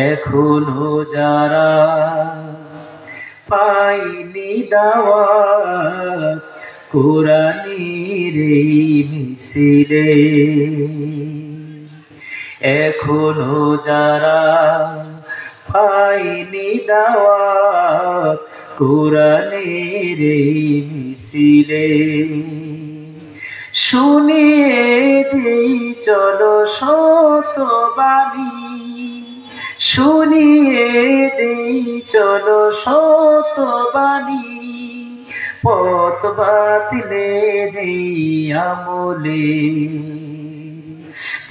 এখনো যারা পাইনি দাওয়াত কোরআনের এই মিছিলে, এখনো যারা পাইনি দাওয়াত কোরআনের এই মিছিলে, শুনিয়ে দেই চলো শতবাণী, শুনিয়ে দেই চলো শতবাণী, পথ বাতিলে নেই আমলে,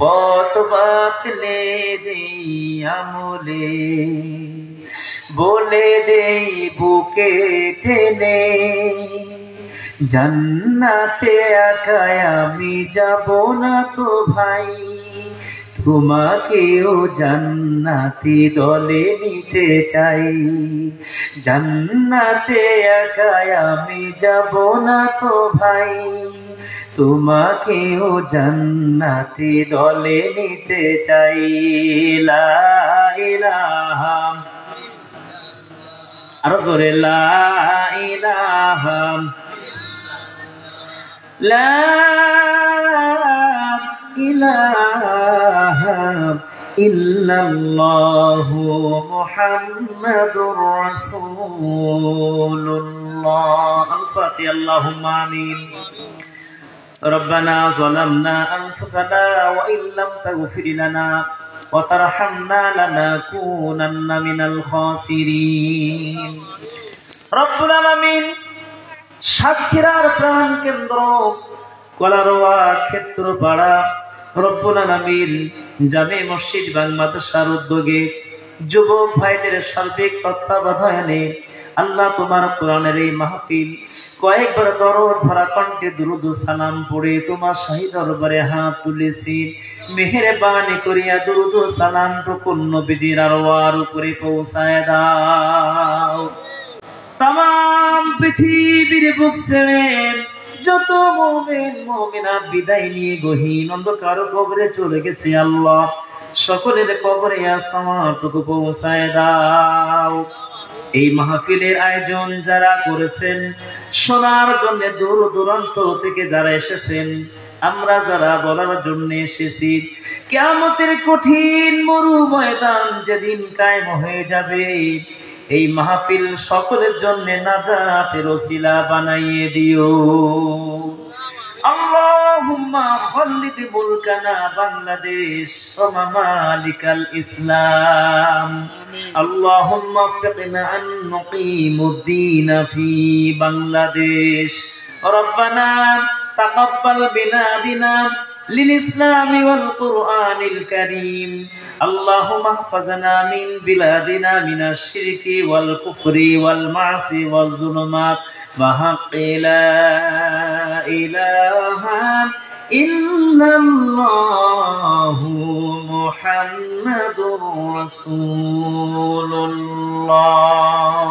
পথ বাতিলে নেই আমলে, বলে দেই বুকে টেনে জান্নাতে একাই আমি যাব না তো ভাই, তোমাকেও জান্নাতি দলে নিতে চাই, জান্নাতে একাই আমি যাব না তো ভাই, তোমাকেও জান্নাতি দলে নিতে চাই। লা ইলাহা, আরো জোরে লা ইলাহা, লা ইলাহা ইল্লাল্লাহু মুহাম্মাদুর রাসূলুল্লাহ। আল-ফাতিহা। আল্লাহুম্মা আমিন। রব্বানা যালামনা আনফুসানা ওয়া ইল্লাম তাগফির লানা ওয়া তারহামনা লানাকুনান্না মিনাল খাসিরিন। রব্বুল আলামিন সাতক্ষীরার প্রাণ কেন্দ্র কলারোয়া ক্ষেত্রপাড়া রব্বুল আলামিন জামে মসজিদ বাংলাদেশের উদ্যোগে যুবক ভাইদের সার্বিক তত্ত্বাবধানে আল্লাহ তোমার কোরআনের এই মাহফিল কয়েকবার দরদ ভরা কণ্ঠে দুরূদ ও সালাম পড়ে তোমার শাহী দরবারে হাত তুলেছি, মেহেরবানি করিয়া দুরূদ ও সালাম টুকুন নবীজির আরওয়ার উপরে পৌঁছায় দাও। তামাম পৃথিবীর বুক ছেড়ে যত মুমিন মুমিনাত বিদায় নিয়ে গহীন অন্ধকার কবরে চলে গেছে আল্লাহ, সকলের কবরে আসমানটুকু পৌঁছায় দাও। এই মাহফিলের আয়োজন যারা করেছেন, শোনার জন্য দূর দূরান্ত থেকে যারা এসেছেন, আমরা যারা বলার জন্য এসেছি, কিয়ামতের কঠিন মরু ময়দান যেদিন কায়েম হয়ে যাবে, এই মাহফিল সকলের জন্য নাজাতের ওসিলা বানাইয়ে দিও। আল্লাহুম্মা খাল্লিদ মুলকানা বাংলাদেশ ওয়া মামালিকাল ইসলাম, আল্লাহুম্মা ফিকনা আন নুকিমুদ্দিন ফি বাংলাদেশ, রব্বানা তাকাব্বাল বিনা للإسلام والقرآن الكريم، اللهم احفظنا من بلادنا من الشرك والكفر والمعصية والظلمات بحق لا إله إلا الله محمد رسول الله।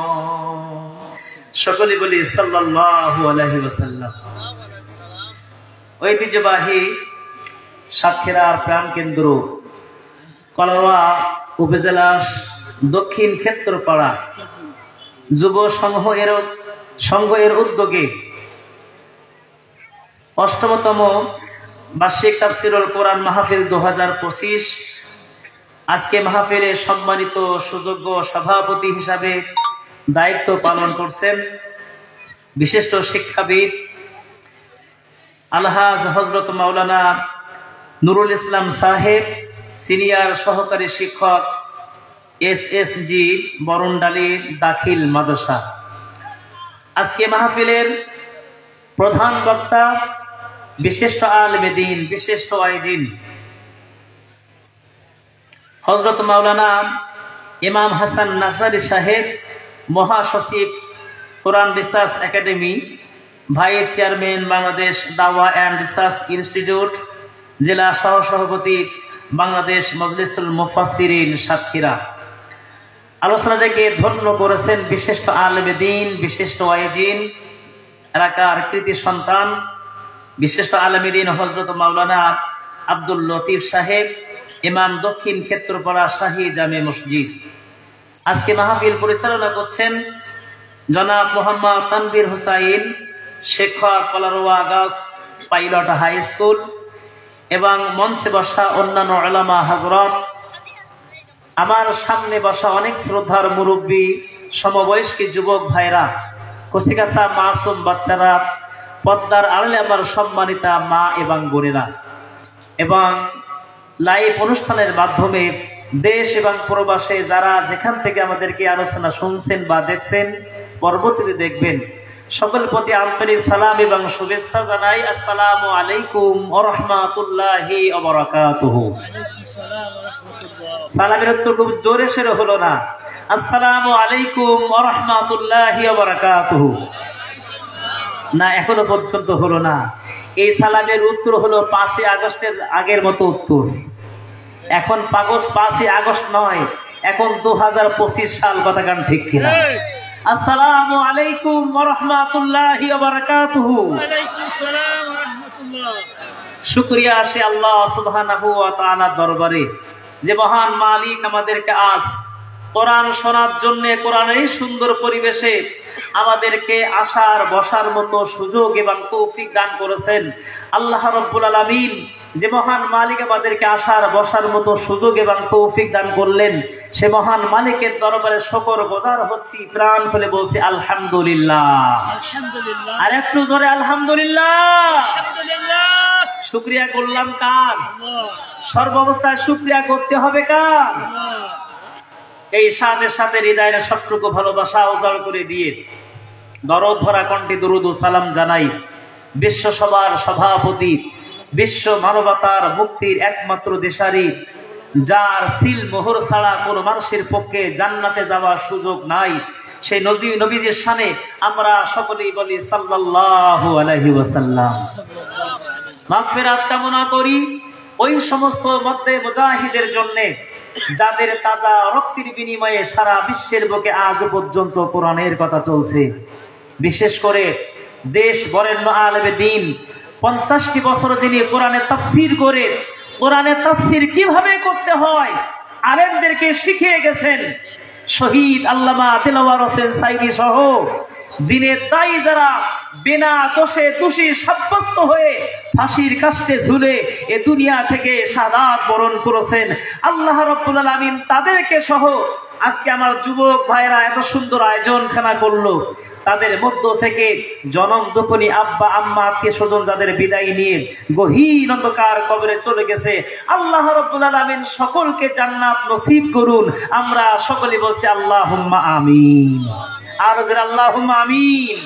সকলে বলি সাল্লাল্লাহু আলাইহি ওয়াসাল্লাম। ঐতিহ্যবাহী সাতক্ষীরার প্রাণকেন্দ্র কলারোয়া উপজেলা দক্ষিণ ক্ষেত্রপাড়া যুব সংঘ এর উদ্যোগে ৮ম বার্ষিক তাফসীরুল কোরআন মাহফিল ২০২৫, আজকে মাহফিলের সম্মানিত সুযোগ্য সভাপতি হিসাবে দায়িত্ব পালন করছেন বিশিষ্ট শিক্ষাবিদ আলহাজ হযরত মাওলানা নুরুল ইসলাম সাহেব, সিনিয়র সহকারী শিক্ষক এসএসজি বরণডালী দাখিল মাদ্রাসা। আজকে মাহফিলের প্রধান বক্তা বিশিষ্ট আলেমে দ্বীন, বিশিষ্ট আইজিন হযরত মাওলানা ইমাম হাসান নাসারি সাহেব, মহাসচিব Quran research academy, vice chairman Bangladesh Dawah and research institute, জেলা সহসভাপতি বাংলাদেশ মজলিসুল মুফাসসিরিন সাতক্ষীরা। আলোচনা থেকে ধন্য করেছেন বিশিষ্ট আলেমে দ্বীন, বিশিষ্ট ওয়াইজিন, এলাকার কৃতি সন্তান বিশিষ্ট আলেমে দ্বীন হযরত মাওলানা আব্দুল লতিফ সাহেব, ইমাম দক্ষিণ ক্ষেত্রপাড়া শাহী জামে মসজিদ। আজকে মাহফিল পরিচালনা করছেন জনাব মোহাম্মদ তানভীর হুসাইন, শিক্ষক Kalaroa girls pilot high school, এবং মঞ্চে বসা অন্যান্য উলামা হযরত, আমার সামনে বসা অনেক শ্রদ্ধার মুরব্বী, সমবয়স্কী যুবক ভাইরা, কচিকাঁচা মাসুম বাচ্চারা, পর্দার আড়ালে আমার সম্মানিতা মা এবং বোনেরা, এবং লাইভ অনুষ্ঠানের মাধ্যমে দেশ এবং প্রবাসে যারা যেখান থেকে আমাদেরকে আলোচনা শুনছেন বা দেখছেন, পরবর্তীতে দেখবেন, সকল প্রতি আন্তরিক সালাম এবং শুভেচ্ছা জানাই। আসসালামু আলাইকুম ওয়া রাহমাতুল্লাহি ওয়া বারাকাতুহু। সালামের উত্তর খুব জোরে সোরে হলো না। আসসালামু আলাইকুম ওয়া রাহমাতুল্লাহি ওয়া বারাকাতুহু না, এখনো পর্যন্ত হলো না। এই সালামের উত্তর হলো 5ই আগস্টের আগের মতো উত্তর। এখন 5ই আগস্ট নয়, এখন 2025 সাল। কথা কান ঠিক কিনা? আসসালামু আলাইকুম ওয়া রাহমাতুল্লাহি ওয়া বারাকাতুহু। ওয়া আলাইকুম আসসালাম ওয়া রাহমাতুল্লাহ। শুকরিয়া আসে আল্লাহ সুবহানাহু ওয়া তাআলার দরবারে, যে মহান মালিক আমাদেরকে আজ কোরআন শোনার জন্য কোরআনের এই সুন্দর পরিবেশে আমাদেরকে আসার বসার মতো সুযোগ এবং তৌফিক দান করেছেন। আল্লাহ রাব্বুল আলামিন যে মহান মালিক আমাদেরকে আসার বসার মতো সুযোগ এবং তৌফিক দান করলেন, সে মহান মালিকের দরবারে শুকর গুজার হচ্ছি, প্রাণ খুলে বলছি আলহামদুলিল্লাহ। আলহামদুলিল্লাহ। আর একটু জোরে আলহামদুলিল্লাহ। আলহামদুলিল্লাহ। শুকরিয়া করলাম কার? সর্বাবস্থায় শুকরিয়া করতে হবে কার? এই সাথে সাথে হৃদয়ের সবটুকু ভালোবাসা উজাড় করে দিয়ে দরদ ভরা কণ্ঠে দরুদ ও সালাম জানাই বিশ্ব সভার সভাপতি, বিশ্ব মানবতার মুক্তির একমাত্র দিশারি, যার সিল মোহর ছাড়া কোন মানুষের পক্ষে জান্নাতে যাওয়ার সুযোগ নাই, সেই নবীজির শানে আমরা সকলেই বলি সাল্লাল্লাহু আলাইহি ওয়াসাল্লাম। মাগফিরাত কামনা করি ওই সমস্ত মধ্যে মুজাহিদের জন্য যাদের তাজা রক্তের বিনিময়ে সারা বিশ্বের বুকে আজ পর্যন্ত কোরআনের কথা চলছে। বিশেষ করে দেশ বরেণ্য আলেমে দ্বীন 50টি বছর যিনি কোরআনের তাফসীর করে কোরআনের তাফসীর কিভাবে করতে হয় আলেমদেরকে শিখিয়ে গেছেন। শহীদ আল্লামা দেলাওয়ার হোসেন সাইদি সহ দিনের দায়ী যারা বিনা দোষে দোষী সাব্যস্ত হয়ে ফাঁসির কাষ্টে ঝুলে এ দুনিয়া থেকে শাহাদাত বরণ করেছেন, আল্লাহ রাব্বুল আলামিন তাদেরকে সহ আজকে আমার যুবক ভাইরা এত সুন্দর আয়োজনখানা করলো, তাদের মধ্য থেকে জনম দুঃখনী আব্বা আম্মা আত্মীয় স্বজন যাদের বিদায় নিয়ে গহীন অন্ধকার কবরে চলে গেছে, আল্লাহ রাব্বুল আলামিন সকলকে জান্নাত নসিব করুন। আমরা সকলে বলছি আল্লাহুম্মা আমিন। আর আল্লাহুম্মা আমিন।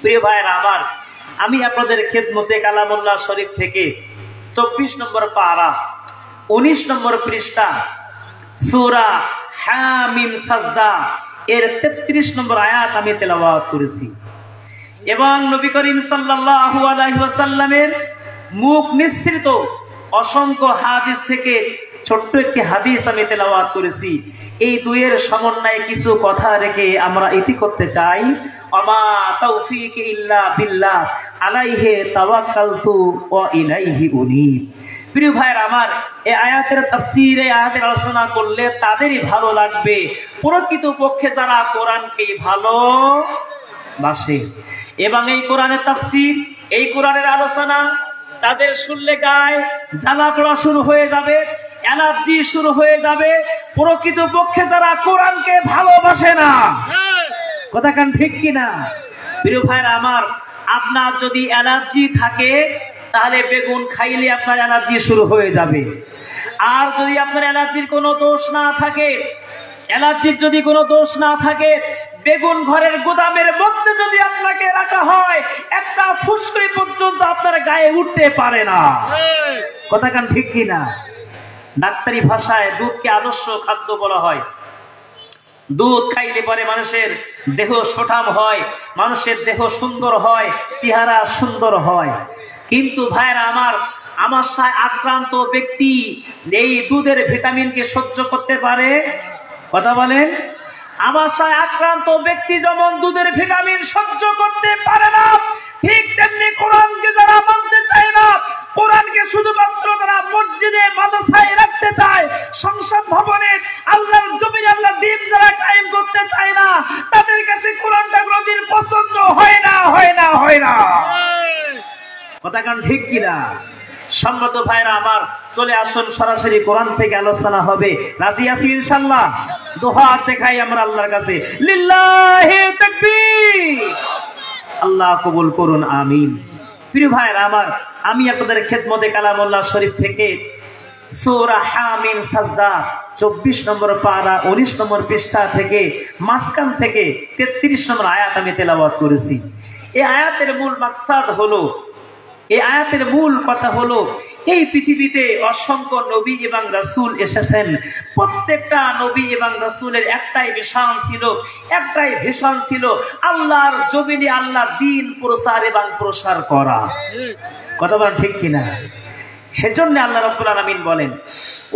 প্রিয় ভাইরা আমার, আমি আপনাদের খেদমতে কালামুল্লাহ শরীফ থেকে 24 নম্বর পারা 19 নম্বর পৃষ্ঠা সূরা হামিম সাজদা এর 33 নম্বর আয়াত আমি তেলাওয়াত করেছি, এবং নবী করিম সাল্লাল্লাহু আলাইহি ওয়াসাল্লামের মুখ নিঃসৃত অসংখ্য হাদিস থেকে ছোট্ট একটি হাদিস আমি তেলাওয়াত করেছি। এই দুইয়ের সমন্বয়ে কিছু কথা রেখে আমরা ইতি করতে চাই। আমা তাওফীক ইল্লা বিল্লাহ আলাইহি তাওয়াক্কালতু ওয়া ইলাইহি উনীব। প্রিয় ভাইরা আমার, এই আয়াতের তাফসীর, এই আয়াতের আলোচনা করলে তাদেরই ভালো লাগবে প্রকৃত পক্ষে যারা কোরআনকে ভালোবাসে, এবং এই কোরআনের তাফসীর, এই কোরআনের আলোচনা তাদের শুনলে গায়ে জ্বালা পোড়া শুরু হয়ে যাবে, অ্যালার্জি শুরু হয়ে যাবে। প্রকৃত পক্ষে যারা কোরআনকে ভালোবাসে না, কথা কান ঠিক কিনা? প্রিয় ভাইরা আমার, আপনার যদি অ্যালার্জি থাকে তাহলে বেগুন খাইলে আপনার অ্যালার্জি শুরু হয়ে যাবে। আর যদি আপনার অ্যালার্জির কোনো দোষ না থাকে, অ্যালার্জির যদি কোনো দোষ না থাকে, বেগুন ঘরের গোদামের মধ্যে যদি আপনাকে রাখা হয়, একটা ফুসকুড়ি পর্যন্ত আপনার গায়ে উঠতে পারে না। কথা কান ঠিক কিনা? ডাক্তারি ভাষায় দুধকে আদর্শ খাদ্য বলা হয়। দুধ খাইলে পরে মানুষের দেহ সুঠাম হয়, মানুষের দেহ সুন্দর হয়, চেহারা সুন্দর হয়। কিন্তু ভাইরা আমার, আমাশায় আক্রান্ত ব্যক্তি এই দুধের ভিটামিনকে সহ্য করতে পারে? কথা বলেন। আমাশায় আক্রান্ত ব্যক্তি যেমন দুধের ভিটামিন সহ্য করতে পারে না, ঠিক তেমনি কোরআনকে যারা মানতে চায় না, কোরআনকে শুধুমাত্র তারা মসজিদে মাদ্রাসায় রাখতে চায়, সংসদ ভবনে আল্লাহর জমিনে আল্লাহর দ্বীন যারা কায়েম করতে চায় না, তাদের কাছে কোরআনটা কোনদিন পছন্দ হয় না। কথা কান ঠিক কিনা? সম্মত ভাইরা আমার, চলে আসুন, সরাসরি কোরআন থেকে আলোচনা হবে। রাজি আছি ইনশাআল্লাহ? দোয়া দেখাই আমরা আল্লাহর কাছে, লিল্লাহি তাকবীর। আল্লাহ কবুল করুন, আমিন। প্রিয় ভাইরা আমার, আমি আপনাদের খেদমতে কালামুল্লাহ শরীফ থেকে সূরা হামিম সাজদা 24 নম্বর পারা 19 নম্বর পৃষ্ঠা থেকে মাঝখান থেকে 33 নম্বর আয়াত আমি তেলাওয়াত করেছি। এই আয়াতের মূল মাকসাদ হলো, এই আয়াতের মূল কথা হলো, এই পৃথিবীতে অসংখ্য নবী এবং রাসূল এসেছেন। প্রত্যেকটা নবী এবং রাসূলের একটাই ভিশন ছিল আল্লাহর জমিনে আল্লাহর দ্বীন প্রচার এবং প্রসার করা। কথা বলেন ঠিক কিনা? সেজন্য আল্লাহ রাব্বুল আলামিন বলেন,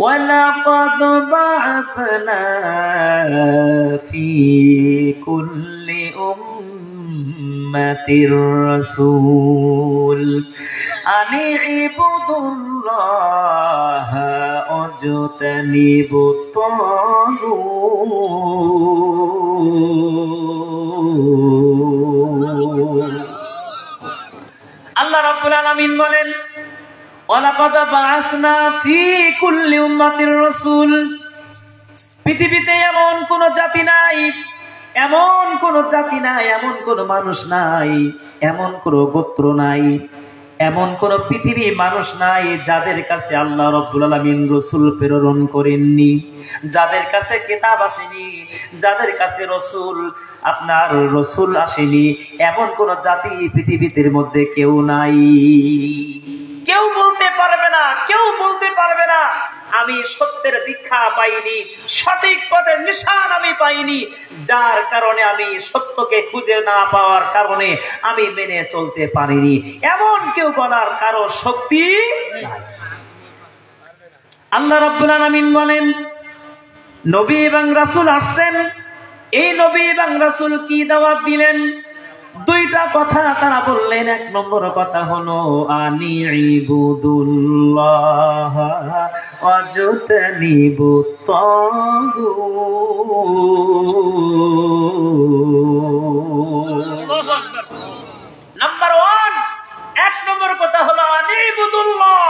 ওয়ালাকাদ বা'আসনা ফি কুল্লি উম্মাতির রাসূল আনি ইবুদুল্লাহ ওয়াজতানিবুত তাগুত। আল্লাহ রাব্বুল আলামিন বলেন, ওয়ালাকাদ বা'আসনা ফি কুল্লি উম্মাতির রাসূল, পৃথিবীতে এমন কোন জাতি নাই, এমন কোন মানুষ নাই, এমন কোন গোত্র নাই, এমন কোন পৃথিবী মানুষ নাই যাদের কাছে আল্লাহ রাব্বুল আলামিন রাসূল প্রেরণ করেননি, যাদের কাছে কিতাব আসেনি, যাদের কাছে রাসূল আসেনি। এমন কোন জাতি পৃথিবীর মধ্যে কেউ নাই। কেউ বলতে পারবে না আমি সত্যের দীক্ষা পাইনি, সঠিক পথের নিশান আমি পাইনি, যার কারণে আমি সত্যকে খুঁজে না পাওয়ার কারণে আমি মেনে চলতে পারিনি। এমন কেউ বলার কারো শক্তি নাই। আল্লাহ রাব্বুল আলামিন বলেন, নবী এবং রাসূল আসছেন। এই নবী এবং রাসূল কি দাওয়াত দিলেন? দুইটা কথা তারা বললেন। এক নম্বর কথা হলো আনি ইবুদুল্লাহ ওয়াজতানিবুত তাগুত। নাম্বার 1, এক নম্বর কথা হলো আনি ইবুদুল্লাহ,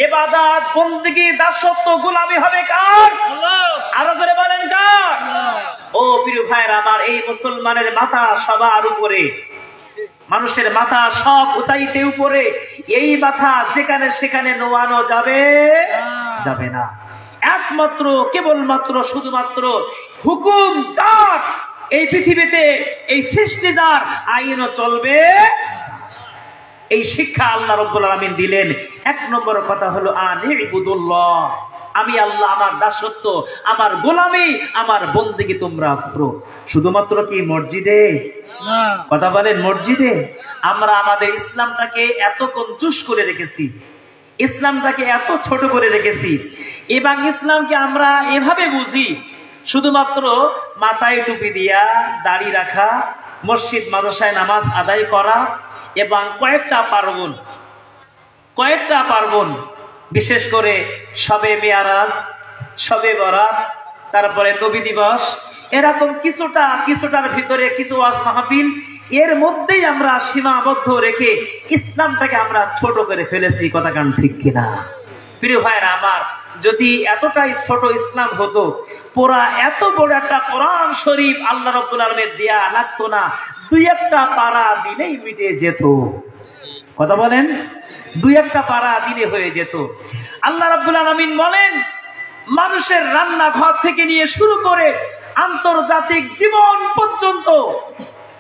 ইবাদত, বندگی, দাসত্ব, গোলামি হবে কার? আল্লাহ। আরো জোরে বলেন কার? ও প্রিয় ভাইরা আমার, এই মুসলমানের মাথা সবার উপরে, মানুষের মাথা সব উঁচাইতে উপরে, এই মাথা যেখানে সেখানে নোয়ানো যাবে না। একমাত্র কেবলমাত্র শুধুমাত্র হুকুম যার, এই পৃথিবীতে এই সৃষ্টি যার, আইনও চলবে। এই শিক্ষা আল্লাহ রাব্বুল আলামিন দিলেন। এক নম্বর কথা হলো আনি ইবুদুল্লাহ, আমি আল্লাহ, আমার দাসত্ব, আমার গোলামি, আমার বন্দেগী তোমরা করো। শুধুমাত্র কি মসজিদে? কথা বলেন মসজিদে? আমরা আমাদের ইসলামটাকে এত কঞ্জুস করে রেখেছি, ইসলামটাকে এত ছোট করে রেখেছি, এবং ইসলামকে আমরা এভাবে বুঝি শুধুমাত্র মাথায় টুপি দিয়া, দাড়ি রাখা, মসজিদ মাদ্রাসায় নামাজ আদায় করা, এবং কয়েকটা পার্বণ, বিশেষ করে শবে মেয়ারাজ, শবে বরাত, তারপরে নবী দিবস, এরকম কিছুটার ভিতরে কিছু ওয়াজ মাহফিল, এর মধ্যেই আমরা সীমাবদ্ধ রেখে ইসলামটাকে আমরা ছোট করে ফেলেছি। কথা কান ঠিক কিনা? প্রিয় ভাইরা আমার, যদি এতটাই ছোট ইসলাম হতো, পুরা এত বড় একটা কোরআন শরীফ আল্লাহ রাব্বুল আলামিন দেয়া লাগতো না, 2-1টা পারা দিলেই মিটে যেত। কথা বলেন, 2-1টা পারা দিলে হয়ে যেত। আল্লাহ রাব্বুল আলামিন বলেন, মানুষের রান্নাঘর থেকে নিয়ে শুরু করে আন্তর্জাতিক জীবন পর্যন্ত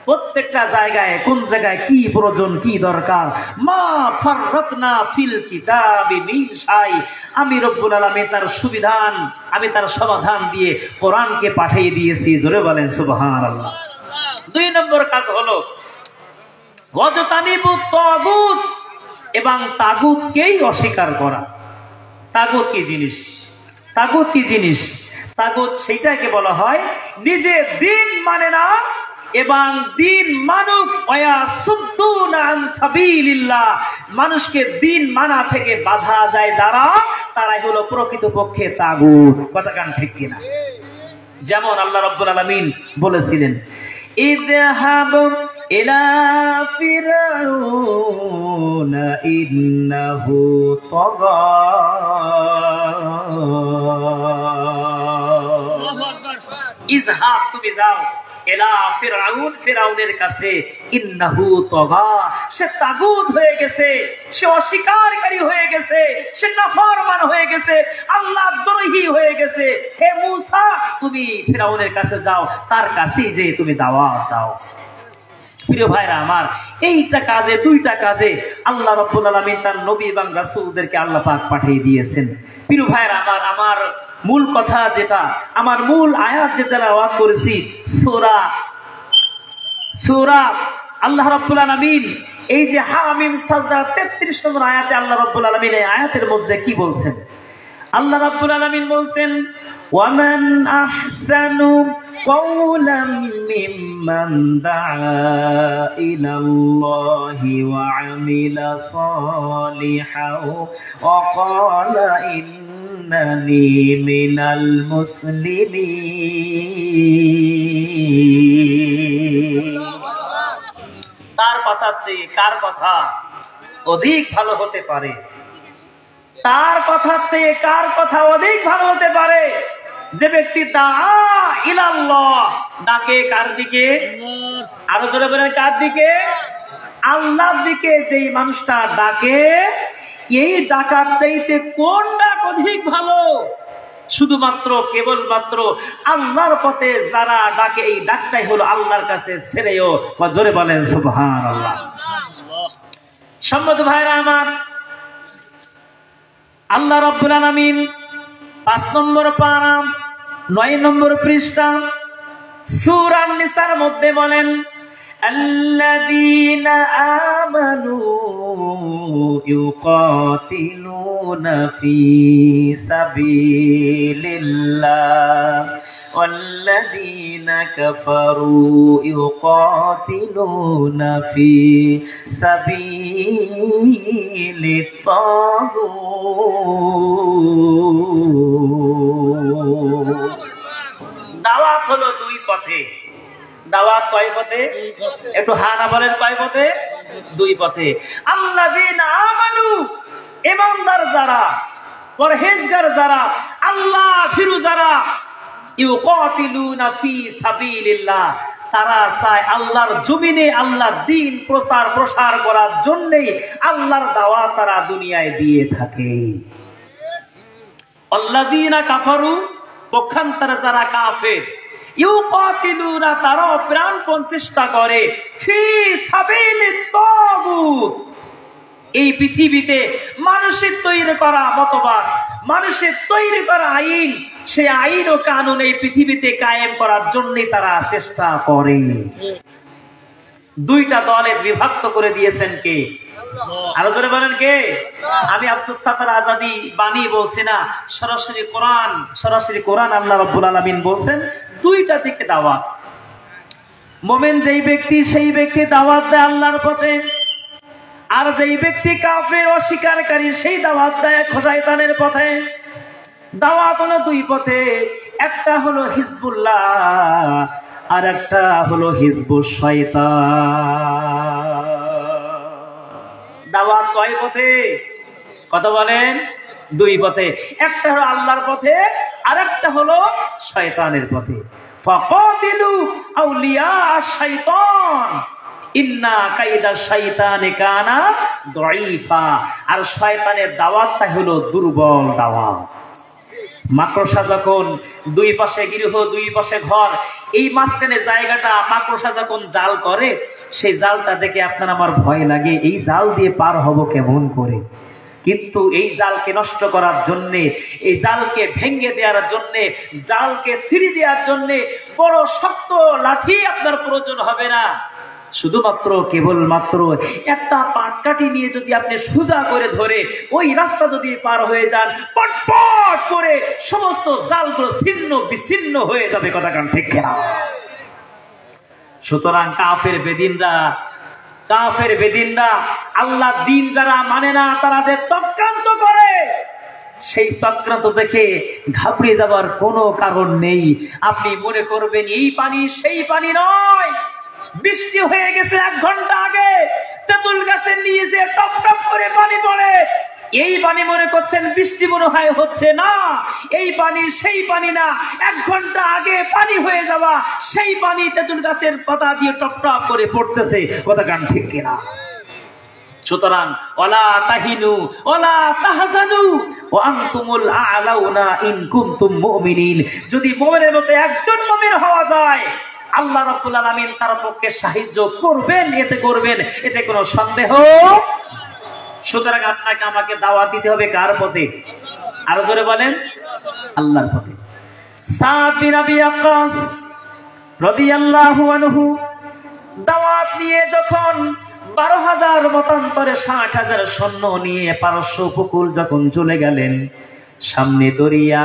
প্রত্যেকটা জায়গায়, কোন জায়গায় কি প্রয়োজন, কি দরকার, মা ফাররাতনা ফিল কিতাবি মিন শাই, আমি রব্বুল আলামিন তার সুবিধান, আমি তার সমাধান দিয়ে কোরআনকে পাঠিয়ে দিয়েছি। জোরে বলেন সুবহানাল্লাহ। 2 নম্বর কাজ হলো ওয়াজতানিবুত তাগুত, এবং তাগুতকেই অস্বীকার করা। তাগুত কি জিনিস? তাগুত সেইটাকে বলা হয় নিজে দিন মানে না এবং দিন মানুক ওয়াসুদ্দুনা আন সাবিলিল্লাহ, মানুষকে দিন মানা থেকে বাধা যায় যারা, তারাই হলো প্রকৃতপক্ষে তাগুত। কথা কান ঠিক কিনা? যেমন আল্লাহ রাব্বুল আলামিন বলেছিলেন, ইযহাবু ইলা ফিরআউনা ইন্নাহু তাগা, ইযহাব তুমি যাও, ইলা ফিরআউন ফিরআউনের কাছে, ইন্নাহু তাগা সে তাগুত হয়ে গেছে, সে অস্বীকারী হয়ে গেছে, সে নাফরমান হয়ে গেছে, আল্লাহ দ্রোহী হয়ে গেছে। হে মূসা তুমি ফিরআউনের কাছে যাও, তার কাছেই যে তুমি দাওয়াত দাও। প্রিয় ভাইরা আমার, এইটা কাজে, দুইটা কাজে আল্লাহ রাব্বুল আলামিন তার নবী এবং রাসূলদেরকে আল্লাহ পাক পাঠিয়ে দিয়েছেন। প্রিয় ভাইরা আমার, আমার মূল কথা যেটা, আমার মূল আয়াত যেটা তেলাওয়াত করেছি, সূরা আল্লাহ রাব্বুল আলামিন এই যে হামিম সাজদা 33 নম্বর আয়াতে আল্লাহ রাব্বুল আলামিন এই আয়াতের মধ্যে কি বলছেন? আল্লাহ রাব্বুল আলামিন বলছেন, ওয়ামান আহসানু কাওলাম মিম্মান দাআ ইলাল্লাহি ওয়া আমিলা সালিহান ওয়া ক্বালা ইন্নানি মিনাল মুসলিমিন। তার কথা চেয়ে কার কথা অধিক ভালো হতে পারে? তার কথা চেয়ে কার কথা অধিক ভালো হতে পারে? যে ব্যক্তি দাআ ইলাল্লাহ, ডাকে কার দিকে? আরো জোরে বলেন, কার দিকে? আল্লাহর দিকে। যেই মানুষটা ডাকে, এই ডাকার চাইতে কোন ডাক অধিক ভালো? শুধুমাত্র কেবলমাত্র আল্লাহর পথে যারা ডাকে, এই ডাকটাই হলো আল্লাহর কাছে শ্রেয়। বা জোরে বলেন সুবহানাল্লাহ। সম্মানিত ভাইরা আমার, আল্লাহ রাব্বুল আলামিন 5 নম্বর পারা 9 নম্বর পৃষ্ঠা সূরা নিসার মধ্যে বলেন, আল্লাযীনা আমানু ইউকাতিলুনা ফি সাবিলিল্লাহ ওয়াল্লাযীনা কাফারু ইউকাতিলুনা ফি সাবিলিত তাগুত। দাওয়াত হলো দুই পথে। দাওয়াত কয় পথে? একটু হানা বলেন, কয় পথে? দুই পথে। আল্লাযীনা আমানু, ঈমানদার যারা, পরহেজগার যারা, আল্লাহ ভীরু যারা, ইউকাতিলুনা ফি সাবিলিল্লাহ, তারা চায় আল্লাহর জমিনে আল্লাহর দ্বীন প্রসার করার জন্যই আল্লাহর দাওয়াত তারা দুনিয়ায় দিয়ে থাকে। আল্লাযীনা কাফারু, পক্ষান্তরে যারা কাফের, ইউকাতিলুনা, তারা প্রাণপণ চেষ্টা করে, ফি সাবিলিত তাগুত, এই পৃথিবীতে মানুষের তৈরি করা মতবাদ, মানুষের তৈরি করা আইন, সেই আইন ও কানুন এই পৃথিবীতে কায়েম করার জন্যই তারা চেষ্টা করে। দুইটা দলে বিভক্ত করে দিয়েছেন কে? আরো জোরে বলেন কে? আমি আব্দুস সাত্তার আজাদি বাণী বলছি না, সরাসরি কোরআন আল্লাহ রাব্বুল আলামিন বলছেন, দুইটা দিকে দাওয়াত। মুমিন যেই ব্যক্তি, সেই ব্যক্তি দাওয়াত দেয় আল্লাহর পথে, আর যেই ব্যক্তি কাফের অস্বীকারী, সেই দাওয়াত দেয় শয়তানের পথে। দাওয়াত হলো দুই পথে, একটা হলো হিজবুল্লাহ আর একটা হলো হিজবুশ শয়তান। দাওয়াত কয় পথে? কথা বলেন, দুই পথে। একটা হলো আল্লাহর পথে, আর একটা হলো শয়তানের পথে। ফাকাতিলু আউলিয়া আশ-শাইতান ইন্না কাইদা শাইতানি কানা দাঈফা। আর শয়তানের দাওয়াতটা হলো দুর্বল দাওয়াত। মাকড়সা যখন দুই পাশে গৃহ, দুই পাশে ঘর, এই মাঝখানে জায়গাটা মাকড়সা যখন জাল করে, সেই জালটা দেখে আপনার আমার ভয় লাগে, এই জাল দিয়ে পার হব কেমন করে। কিন্তু এই জালকে নষ্ট করার জন্যে, এই জালকে ভেঙে দেওয়ার জন্যে, জালকে ছিঁড়ে দেওয়ার জন্যে বড় শক্ত লাঠি আপনার প্রয়োজন হবে না। শুধুমাত্র কেবলমাত্র একটা পাটকাঠি নিয়ে যদি আপনি সোজা করে ধরে ওই রাস্তা যদি পার হয়ে যান, পটপট করে সমস্ত জালগুলো ছিন্ন বিচ্ছিন্ন হয়ে যাবে। কথা কান ঠিক না? সুতরাং কাফের বেদিনরা আল্লাহ দিন যারা মানে না, তারা যে চক্রান্ত করে, সেই চক্রান্ত দেখে ঘাবড়ে যাবার কোনো কারণ নেই। আপনি মনে করবেন এই পানি সেই পানি নয়, বৃষ্টি হয়ে গেছে 1 ঘন্টা আগে, তেঁতুল গাছের নিচে টপ টপ করে পানি পড়ে, এই পানি মনে করছেন বৃষ্টি মনে হয় হচ্ছে না, এই পানি সেই পানি না, 1 ঘন্টা আগে পানি হয়ে যাওয়া সেই পানি তেঁতুল গাছের পাতা দিয়ে টপ টপ করে পড়তেছে। কথা গান ঠিক কিনা? সুতরাং ওয়ালা তাহিনু ওয়ালা তাহজানু ওয়া আনতুমুল আ'লাউনা ইন কুনতুম মুমিনিন। যদি মুমিনের মতো একজন মুমিন হওয়া যায়, আল্লাহ রাব্বুল আলামিন তার পক্ষে সাহায্য করবেন, এতে কোনো সন্দেহ। সুতরাং আপনাকে আমাকে দাওয়াত দিতে হবে কার পথে? আরো জোরে বলেন, আল্লাহর পথে। সাদ বিন আবি ওয়াক্কাস রাদিয়াল্লাহু আনহু দাওয়াত নিয়ে যখন 12,000 মতান্তরে 60,000 সৈন্য নিয়ে পারস্য উপকূল যখন চলে গেলেন, সামনে দরিয়া,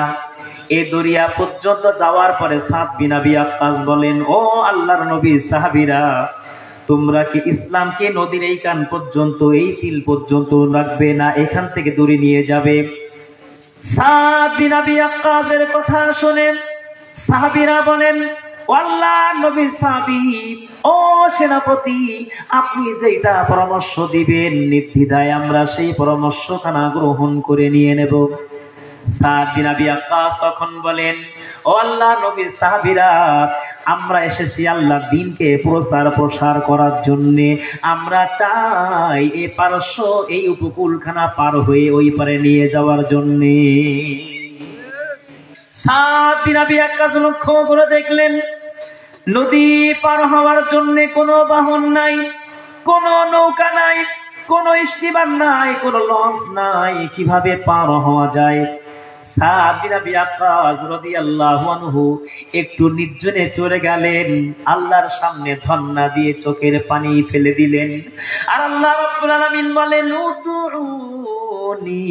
এই দরিয়া পর্যন্ত যাওয়ার পরে সাদ বিন আবি ওয়াক্কাস বলেন, ও আল্লাহর নবী, সাহাবীরা, তোমরা কি ইসলামকে নদীর এই কান পর্যন্ত, এই তিল পর্যন্ত রাখবে, না এখান থেকে দূরে নিয়ে যাবে? সাদ বিন আবি ওয়াক্কাসের কথা শুনে সাহাবীরা বলেন, আল্লাহর নবী, সাহাবী, ও সেনাপতি, আপনি যেটা পরামর্শ দিবেন নির্দ্বিধায় আমরা সেই পরামর্শখানা গ্রহণ করে নিয়ে নেব। সাদ বিন আবি ওয়াক্কাস তখন বলেন, ও আল্লাহর নবী, সাহাবীরা, আমরা এসেছি আল্লাহর দ্বীনকে প্রসার করার জন্য। আমরা চাই এই পারস্য, এই উপকূলখানা পার হয়ে ওই পারে নিয়ে যাওয়ার জন্য। সাদ বিন আবি ওয়াক্কাস লক্ষ্য করে দেখলেন নদী পার হওয়ার জন্য কোনো বাহন নাই, কোনো নৌকা নাই, কোনো স্টিমার নাই, কোনো লঞ্চ নাই, কিভাবে পার হওয়া যায়? সাদ বিন আবি ওয়াক্কাস রাদিয়াল্লাহু আনহু একটু নির্জনে চলে গেলেন, আল্লাহর সামনে ধন্না দিয়ে চোখের পানি ফেলে দিলেন। আর আল্লাহ রাব্বুল আলামিন বলেন, উদউনি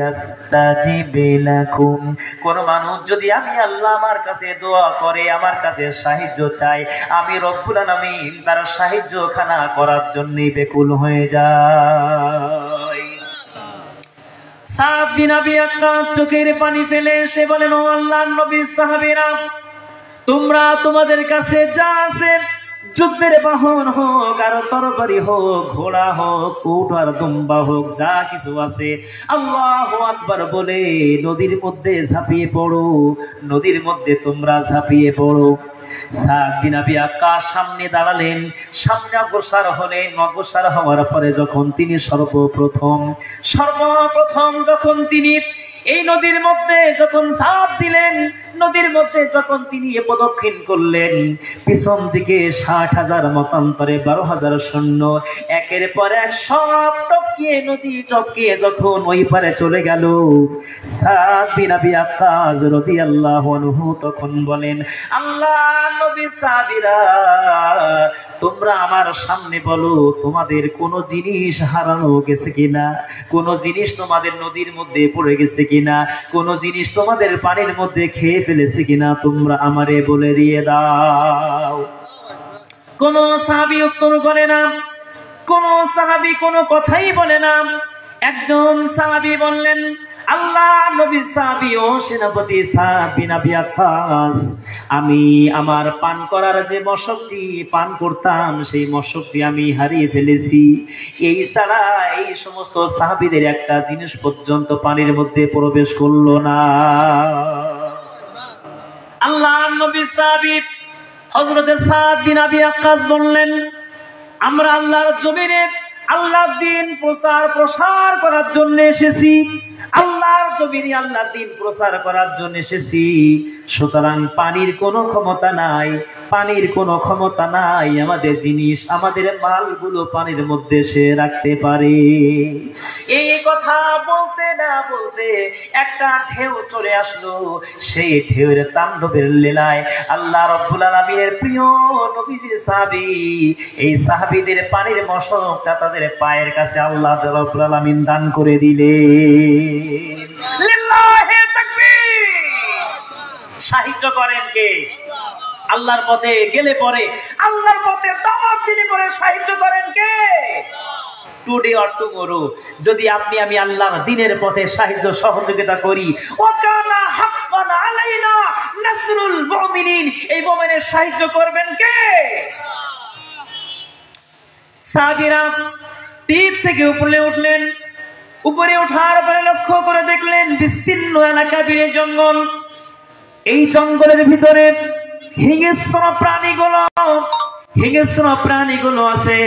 আস্তাজিব লাকুম। কোন মানুষ যদি আমি আল্লাহ আমার কাছে দোয়া করে, আমার কাছে সাহায্য চায়, আমি রব্বুল আলামিন তার সাহায্যখানা করার জন্য বেকুল হয়ে যায়। সাদ বিন আবি ওয়াক্কাস চোখের পানি ফেলে এসে বলেন, ও আল্লাহর নবী, সাহাবীরা, তোমরা তোমাদের কাছে যা আছে, যুদ্ধের বাহন হোক, আর তরবারি হোক, ঘোড়া হোক, উট আর দুম্বা হোক, যা কিছু আছে, আল্লাহু আকবার বলে নদীর মধ্যে ঝাঁপিয়ে পড়ো, নদীর মধ্যে তোমরা ঝাঁপিয়ে পড়ো। সাদ বিন আবি ওয়াক্কাস সামনে দাঁড়ালেন, সামনে অগ্রসর হলেন। অগ্রসর হওয়ার পরে যখন তিনি সর্বপ্রথম যখন তিনি এই নদীর মধ্যে যখন ঝাঁপ দিলেন, নদীর মধ্যে যখন তিনি প্রদক্ষিণ করলেন, পিছন দিকে 60,000 মতান্তরে 12,000 সৈন্য একের পর এক সব টপকিয়ে, নদী টপকিয়ে যখন ওই পারে চলে গেল, সাদ বিন আবি ওয়াক্কাস রাদিয়াল্লাহু আনহু তখন বলেন, আল্লাহর নবী, সাহাবীরা, তোমরা আমার সামনে বলো, তোমাদের কোন জিনিস হারানো গেছে কিনা, কোন জিনিস তোমাদের নদীর মধ্যে পড়ে গেছে কিনা, কোন জিনিস তোমাদের পানির মধ্যে খেয়ে ফেলেছে কিনা, তোমরা আমারে বলে দিয়ে দাও। কোন সাহাবী উত্তর করে না, কোন সাহাবী কোনো কথাই বলে না। একজন সাহাবী বললেন, আল্লাহ নবী, সাহাবী ও সেনাপতি সাদ বিন আবি ওয়াক্কাস, আমি আমার পান করার যে মশকটি পান করতাম, সেই মশকটি আমি হারিয়ে ফেলেছি। এই ছাড়া এই সমস্ত সাহাবীদের একটা জিনিস পর্যন্ত পানির মধ্যে প্রবেশ করলো না। আল্লাহ নবী, সাহাবী হযরত সাদ বিন আবি ওয়াক্কাস বললেন, আমরা আল্লাহর জমিনে আল্লাহর দ্বীন প্রসার করার জন্য এসেছি, আল্লাহর জমিনে আল্লাহর দ্বীন প্রচার করার জন্য এসেছি। সুতরাং পানির কোনো ক্ষমতা নাই, পানির কোনো ক্ষমতা নাই আমাদের জিনিস, আমাদের মালগুলো পানির মধ্যে সে রাখতে পারে। এই কথা বলতে না বলতে একটা ঢেউ চলে আসলো। সেই ঢেউয়ের তাণ্ডবের লীলায় আল্লাহ রাব্বুল আলামিনের প্রিয় নবীজির সাহাবী, এই সাহাবীদের পানির মশকটা তাদের পায়ের কাছে আল্লাহ রাব্বুল আলামিন দান করে দিলেন। লিল্লাহি তাকবীর। সাহায্য করেন কে? আল্লাহর পথে গেলে পরে, আল্লাহর পথে দাওয়াত দিলে পরে সাহায্য করেন কে? টুডে অর টুমরো যদি আপনি আমি আল্লাহর দ্বীনের পথে সাহায্য সহযোগিতা করি, ওয়াকানা হাক্কান আলাইনা নাসরুল মুমিনিন, এই মুমিনের সাহায্য করবেন কে? সাহাবীরা তীর থেকে উপরে উঠলেন। উপরে ওঠার পরে লক্ষ্য করে দেখলেন বিস্তীর্ণ এলাকা বিরে জঙ্গল। এই জঙ্গলের ভিতরে হিংস্র প্রাণীগুলো আছে।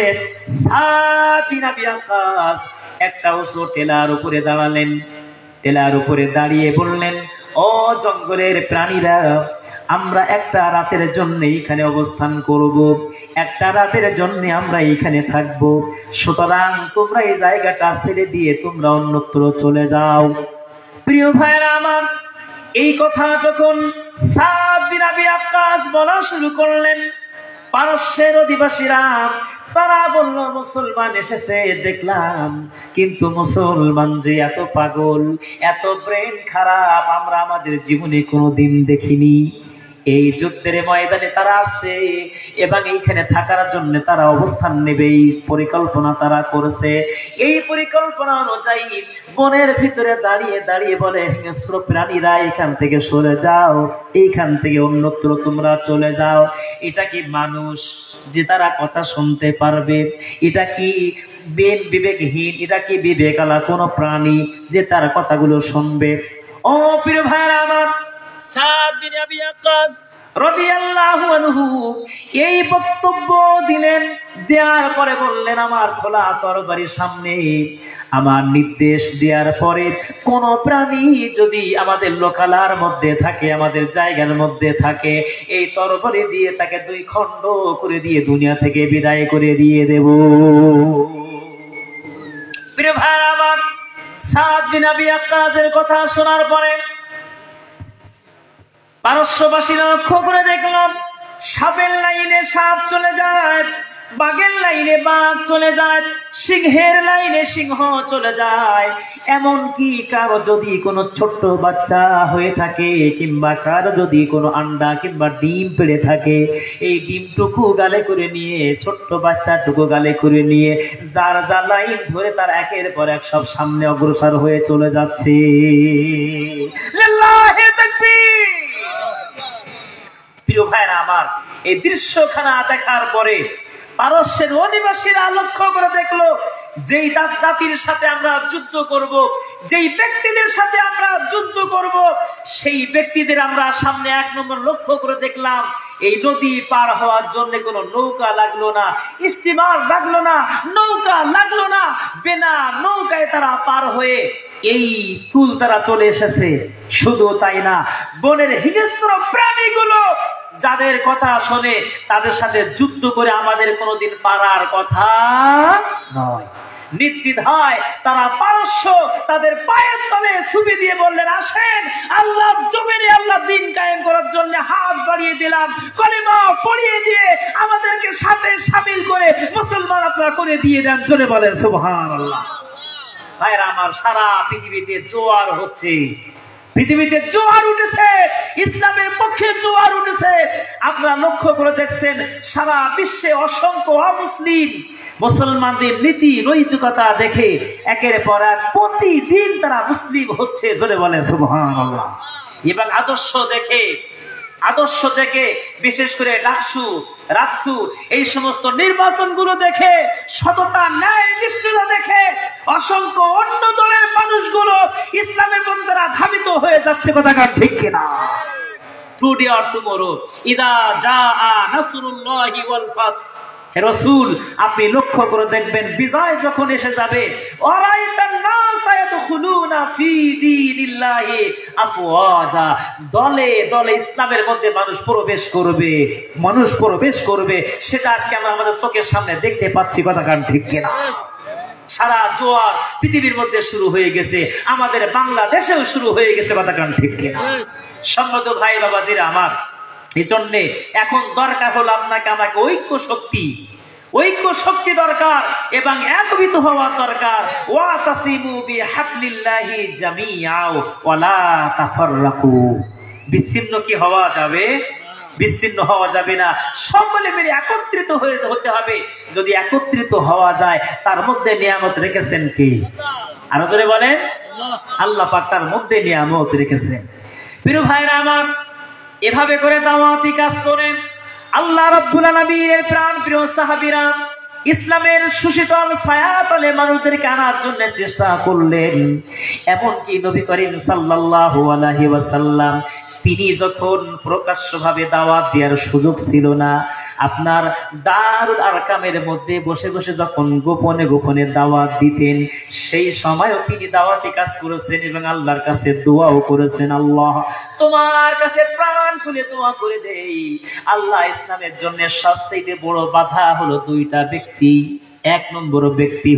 সাবিনা বিয়াকাস একটা উঁচু টেলার উপরে দাঁড়ালেন। টেলার উপরে দাঁড়িয়ে বললেন, ও জঙ্গলের প্রাণীরা, আমরা একটা রাতের জন্য এখানে অবস্থান করব, একটা রাতের জন্য আমরা এখানে থাকব, সুতরাং তোমরা এই জায়গাটা ছেড়ে দিয়ে তোমরা অন্যত্র চলে যাও। প্রিয় ভাইরা আমার, এই কথা যখন সাদ বিন আবি ওয়াক্কাস বলা শুরু করলেন, পারস্যের অধিবাসীরা তারা বলল, মুসলমান এসেছে দেখলাম, কিন্তু মুসলমান যে এত পাগল, এত ব্রেন খারাপ আমরা আমাদের জীবনে কোনোদিন দেখিনি। এই যুদ্ধের ময়দানে তারা আছে এবং এইখানে থাকার জন্য তারা অবস্থান নেবে, এই পরিকল্পনা তারা করেছে। এই পরিকল্পনা অনুযায়ী বনের ভিতরে দাঁড়িয়ে দাঁড়িয়ে বলে, হিংস্র প্রাণীরা এখান থেকে সরে যাও, এইখান থেকে অন্যত্র তোমরা চলে যাও। এটা কি মানুষ যে তারা কথা শুনতে পারবে? এটা কি বিবেকহীন, এটা কি বিবেকালা কোনো প্রাণী যে তার কথাগুলো শুনবে? ও প্রিয় ভাইরা আমার, সাদ বিন আবি ওয়াক্কাস রাদিয়াল্লাহু আনহু এই বক্তব্য দিলেন। দেওয়ার পরে বললেন, আমার খোলা তরবারির সামনে আমার নির্দেশ দেওয়ার পরে কোন প্রাণী যদি আমাদের লোকালার মধ্যে থাকে, আমাদের জায়গার মধ্যে থাকে, এই তরবারি দিয়ে তাকে দুই খণ্ড করে দিয়ে দুনিয়া থেকে বিদায় করে দিয়ে দেব। প্রিয় ভাই আমার, সাদ বিন আবি ওয়াক্কাসের কথা শোনার পরে পারস্যবাসীরা লক্ষ্য করে দেখলাম সাপের লাইনে সাপ চলে যায়, বাঘের লাইনে বাঘ চলে যায়, সিংহের লাইনে সিংহ চলে যায়। এমনকি কারো যদি কোনো ছোট্ট বাচ্চা হয়ে থাকে কিংবা কারো যদি কোনো আন্ডা কিংবা ডিম পেড়ে থাকে, এই ডিমটুকু গালে করে নিয়ে, ছোট্ট বাচ্চাটুকু গালে করে নিয়ে যার যা লাইন ধরে তার একের পর এক সব সামনে অগ্রসর হয়ে চলে যাচ্ছে। লিল্লাহি তাকবীর। প্রিয় ভাইরা আমার, এই দৃশ্যখানা দেখার পরে পারস্যের অধিবাসীরা লক্ষ্য করে দেখলো, যেই জাতির সাথে আমরা যুদ্ধ করব, যেই ব্যক্তিদের সাথে আমরা যুদ্ধ করব, সেই ব্যক্তিদের আমরা সামনে এক নম্বর লক্ষ্য করে দেখলাম, এই নদী পার হওয়ার জন্য কোনো নৌকা লাগলো না, স্টিমার লাগলো না, নৌকা লাগলো না, বিনা নৌকায় তারা পার হয়ে এই কুল তারা চলে এসেছে। শুধু তাই না, বনের হিংস্র প্রাণীগুলো যাদের কথা শোনে তাদের সাথে যুদ্ধ করে আমাদের কোনোদিন পারার কথা নয়। নির্দ্বিধায় তারা পারস্য তাদের পায়ের তলে ছুপি দিয়ে বললেন, আসেন আল্লাহ জমিনে আল্লাহ দ্বীন কায়েম করার জন্য হাত বাড়িয়ে দিলাম, কলিমা পড়িয়ে দিয়ে আমাদেরকে সাথে শামিল করে মুসলমান আপনারা করে দিয়ে দেন। জোরে বলেন সুবহানাল্লাহ। ভাইরা আমার, সারা পৃথিবীতে জোয়ার হচ্ছে, পৃথিবীতে জোয়ার উঠেছে, ইসলামের পক্ষে জোয়ার উঠেছে। আপনারা লক্ষ্য করে দেখছেন সারা বিশ্বে অসংখ্য অমুসলিম মুসলমানদের নীতি নৈতিকতা দেখে একের পর এক প্রতিদিন তারা মুসলিম হচ্ছে। জোরে বলেন সুবহানাল্লাহ। এবং আদর্শ দেখে বিশেষ করে ডাকসু রাকসু এই সমস্ত নির্বাচনগুলো দেখে, সততা ন্যায় নিষ্ঠুরতা দেখে অসংখ্য অন্য দলের মানুষগুলো ইসলামের প্রতি তারা ধাবিত হয়ে যাচ্ছে। কথা ঠিক কিনা? টুডে অর টুমরো ইদা জাআ নাসরুল্লাহি ওয়াল ফাত, হে রাসূল আপনি লক্ষ্য করে দেখবেন বিজয় যখন এসে যাবে, ওয়ারাইতান নাস ইয়াদখুলুনা ফি দীনিল্লাহি আফওয়াজা, দলে দলে ইসলামের মধ্যে মানুষ প্রবেশ করবে। সেটা আজকে আমরা আমাদের চোখের সামনে দেখতে পাচ্ছি। কথা ঠিক কিনা? সারা জোয়ার পৃথিবীর মধ্যে শুরু হয়ে গেছে, আমাদের বাংলাদেশেও শুরু হয়ে গেছে। কথা ঠিক কিনা? সম্মানিত ভাই বাবাজিরা আমার, এই জন্যে এখন দরকার হলো আপনাকে আমাকে ঐক্য শক্তি দরকার এবং একত্রিত হওয়া দরকার। ওয়াতাসিমু বিহাবলিল্লাহি জামিআ ওয়ালা তাফাররাকু। বিচ্ছিন্ন কি হওয়া যাবে? বিচ্ছিন্ন হওয়া যাবে না, সকলে মিলে একত্রিত হতে হবে। যদি একত্রিত হওয়া যায়, তার মধ্যে নিয়ামত রেখেছেন কি? আরো জোরে বলেন, আল্লাহ পাক তার মধ্যে নিয়ামত রেখেছেন। প্রিয় ভাইরা আমার, এভাবে করে দাওয়াতি কাজ করেন আল্লাহ রাব্বুল আলামিনের প্রাণ প্রিয় সাহাবীরা ইসলামের সুশীতল ছায়াতলে মানুষদেরকে আনার জন্য চেষ্টা করলেন। এমনকি নবী করিম সাল্লাল্লাহু আলাইহি ওয়াসাল্লাম তিনি যখন প্রকাশ্যভাবে দাওয়াত দেওয়ার সুযোগ ছিল না, আপনার দারুল আরকামের মধ্যে বসে বসে যখন গোপনে গোপনে দাওয়াত দিতেন, সেই সময়ও তিনি দাওয়াতি কাজ করেছেন এবং আল্লাহর কাছে দোয়াও করেছেন, আল্লাহ তোমার কাছে প্রাণ খুলে দোয়া করে দেই, আল্লাহ ইসলামের জন্য সবচেয়ে বড় বাধা হলো দুইটা ব্যক্তি। এক নম্বর ব্যক্তি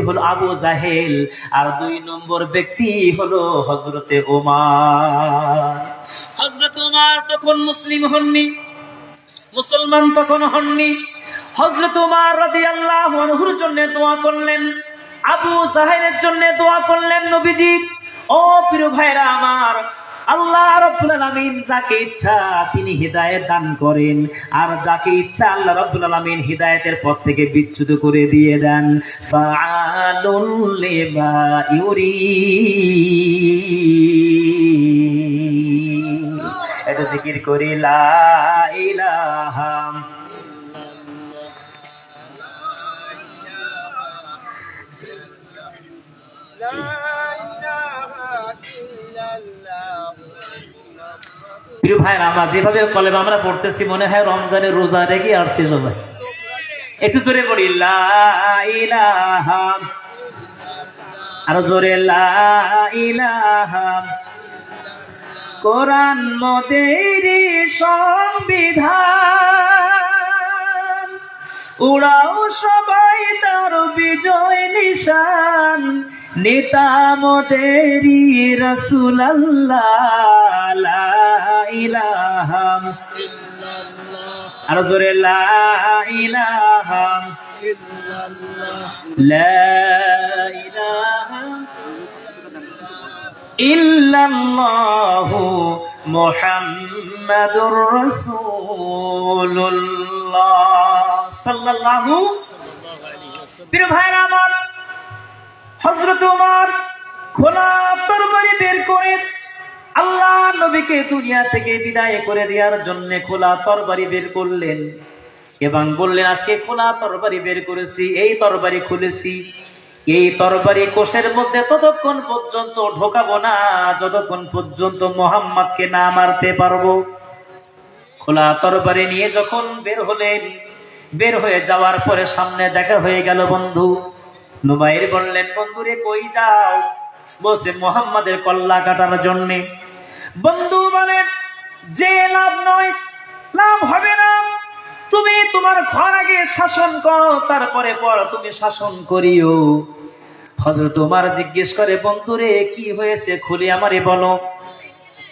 হলো আবু জাহেল, আর 2 নম্বর ব্যক্তি হলো হযরতে ওমর। হযরত ওমর তখন মুসলিম হননি, মুসলমান তখন হননি। হযরত ওমর রাদিয়াল্লাহু আনহুর জন্য দোয়া করলেন, আবু জাহেলের জন্য দোয়া করলেন নবীজি। ও প্রিয় ভাইরা আমার, আল্লাহ রাব্বুল আলামিন যাকে ইচ্ছা তিনি হিদায়াত দান করেন, আর যাকে ইচ্ছা আল্লাহ রাব্বুল আলামিন হিদায়াতের পথ থেকে বিচ্যুত করে দিয়ে দেন। ফাআলুল লিমা ইউরিদ। এটা জিকির করি লা ইলাহা প্রিয় ভাইরা, আমরা যেভাবে কলেমা আমরা পড়তেছি মনে হয় রমজানের রোজা রেখে আসছি সবাই। একটু জোরে পড়ি লা ইলাহা, আরো জোরে লা ইলাহা। কোরআন মোদের সংবিধান, উড়াও সবাই তার বিজয় নিশান, নেতা মোদেরই রাসূলুল্লাহ লা ইলাহা ইল্লাল্লাহ, আর জোরে লা ইলাহা ইল্লাল্লাহ, লা ইলাহা ইল্লাল্লাহু মুহাম্মাদুর রাসূলুল্লাহ সাল্লাল্লাহু আলাইহি ওয়াসাল্লাম। প্রিয় ভাইরা আমার, হযরত ওমর খোলা তরবারি বের করে আল্লাহ নবীকে দুনিয়া থেকে বিদায় করে দেওয়ার জন্য খোলা তরবারি বের করলেন এবং বললেন, আজকে খোলা তরবারি বের করেছি, এই তরবারি খুলেছি, এই তরবারি কোষের মধ্যে ততক্ষণ পর্যন্ত ঢোকাবো না যতক্ষণ পর্যন্ত মুহাম্মদকে না মারতে পারবো। খোলা তরবারি নিয়ে যখন বের হলেন, বের হয়ে যাওয়ার পরে সামনে দেখা হয়ে গেল বন্ধু। নুমাইর বললেন, বন্ধুরে কই যাও? বলছে মুহাম্মাদের কল্লা কাটার জন্য। বন্ধু বলেন, যে লাভ নয়, লাভ হবে না, তুমি তোমার ঘর আগে শাসন করো, তারপরে পর তুমি শাসন করিও। হযরত ওমর জিজ্ঞেস করে, বন্ধুরে কি হয়েছে খুলে আমারে বলো।